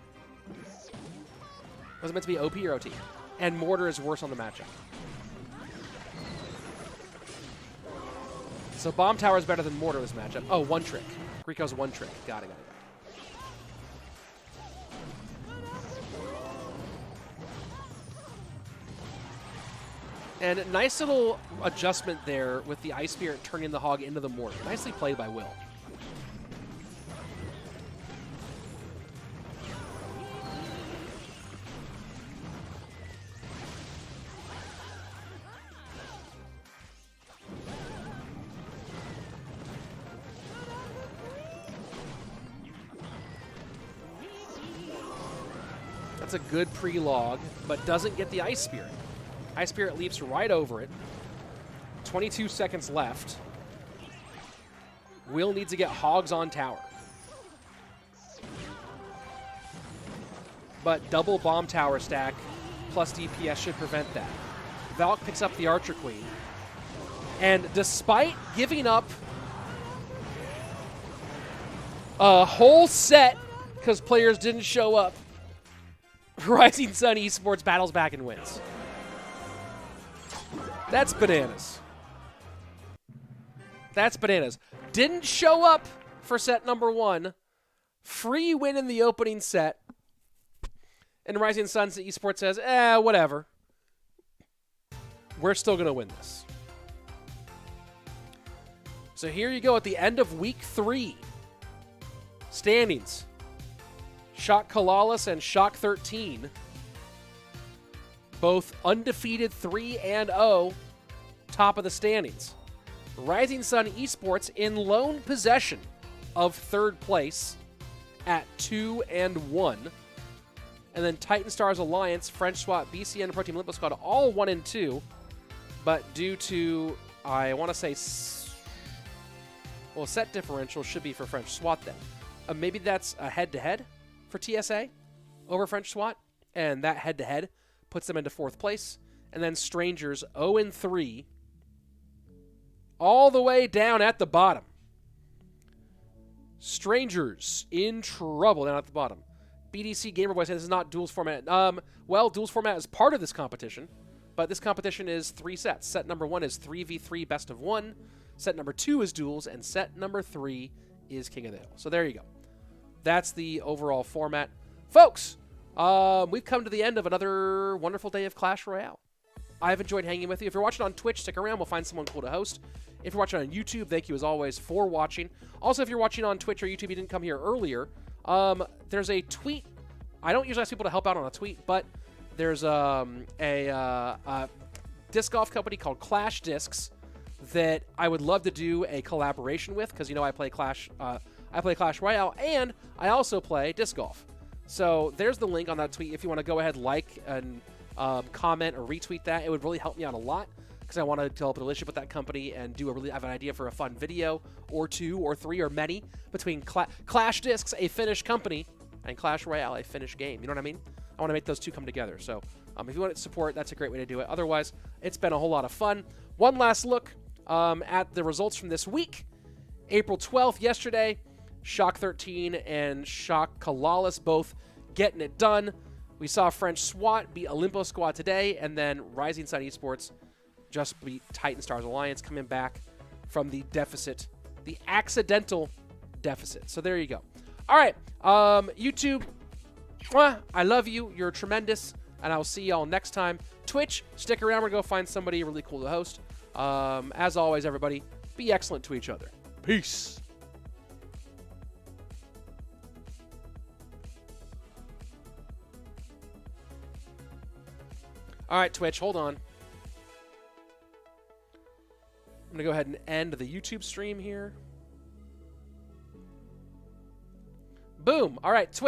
Was it meant to be OP or OT? And Mortar is worse on the matchup. So Bomb Tower is better than Mortar this matchup. Oh, one trick. Greco's one trick. Got it. And a nice little adjustment there with the Ice Spirit turning the hog into the Mortar. Nicely played by Will. That's a good pre-log, but doesn't get the Ice Spirit. Ice Spirit leaps right over it. 22 seconds left. Will needs to get hogs on tower. But double bomb tower stack plus DPS should prevent that. Valk picks up the Archer Queen. And despite giving up a whole set because players didn't show up, Rising Sun Esports battles back and wins. That's bananas. That's bananas. Didn't show up for set number 1. Free win in the opening set. And Rising Sun Esports says, whatever. We're still going to win this. So here you go at the end of week 3. Standings. Shock CALALAS and Shock 13. Both undefeated 3-0, top of the standings. Rising Sun Esports in lone possession of third place at 2-1. And then TitanStars Alliance, French Swat, BCN, and PedroTM Olimpo Squad all 1-2. But due to, I want to say, well, set differential should be for French Swat then. Maybe that's a head-to-head for TSA over French SWAT, and that head-to-head puts them into 4th place. And then Strangers 0-3, all the way down at the bottom. Strangers in trouble down at the bottom. BDC Gamer Boy says this is not duels format. Well, duels format is part of this competition, but this competition is 3 sets. Set number 1 is 3v3 best of 1. Set number 2 is duels, and set number 3 is King of the Hill. So there you go. That's the overall format. Folks, we've come to the end of another wonderful day of Clash Royale. I've enjoyed hanging with you. If you're watching on Twitch, stick around. We'll find someone cool to host. If you're watching on YouTube, thank you as always for watching. Also, if you're watching on Twitch or YouTube, you didn't come here earlier, there's a tweet. I don't usually ask people to help out on a tweet, but there's a disc golf company called Clash Discs that I would love to do a collaboration with because, you know, I play Clash Royale, and I also play disc golf. So there's the link on that tweet if you want to go ahead, like, and comment or retweet that. It would really help me out a lot because I want to develop a relationship with that company and have an idea for a fun video or 2 or 3 or many between Clash Discs, a Finnish company, and Clash Royale, a Finnish game. You know what I mean? I want to make those 2 come together. So if you want to support, that's a great way to do it. Otherwise, it's been a whole lot of fun. One last look at the results from this week. April 12th, yesterday, Shock 13 and Shock CALALAS both getting it done. We saw French Swat beat Olimpo Squad today, and then Rising Sun Esports just beat TitanStars Alliance, coming back from the deficit, the accidental deficit. So there you go. All right, YouTube, I love you. You're tremendous, and I'll see y'all next time. Twitch, stick around. We're going to go find somebody really cool to host. As always, everybody, be excellent to each other. Peace. All right, Twitch, hold on. I'm going to go ahead and end the YouTube stream here. Boom. All right, Twitch.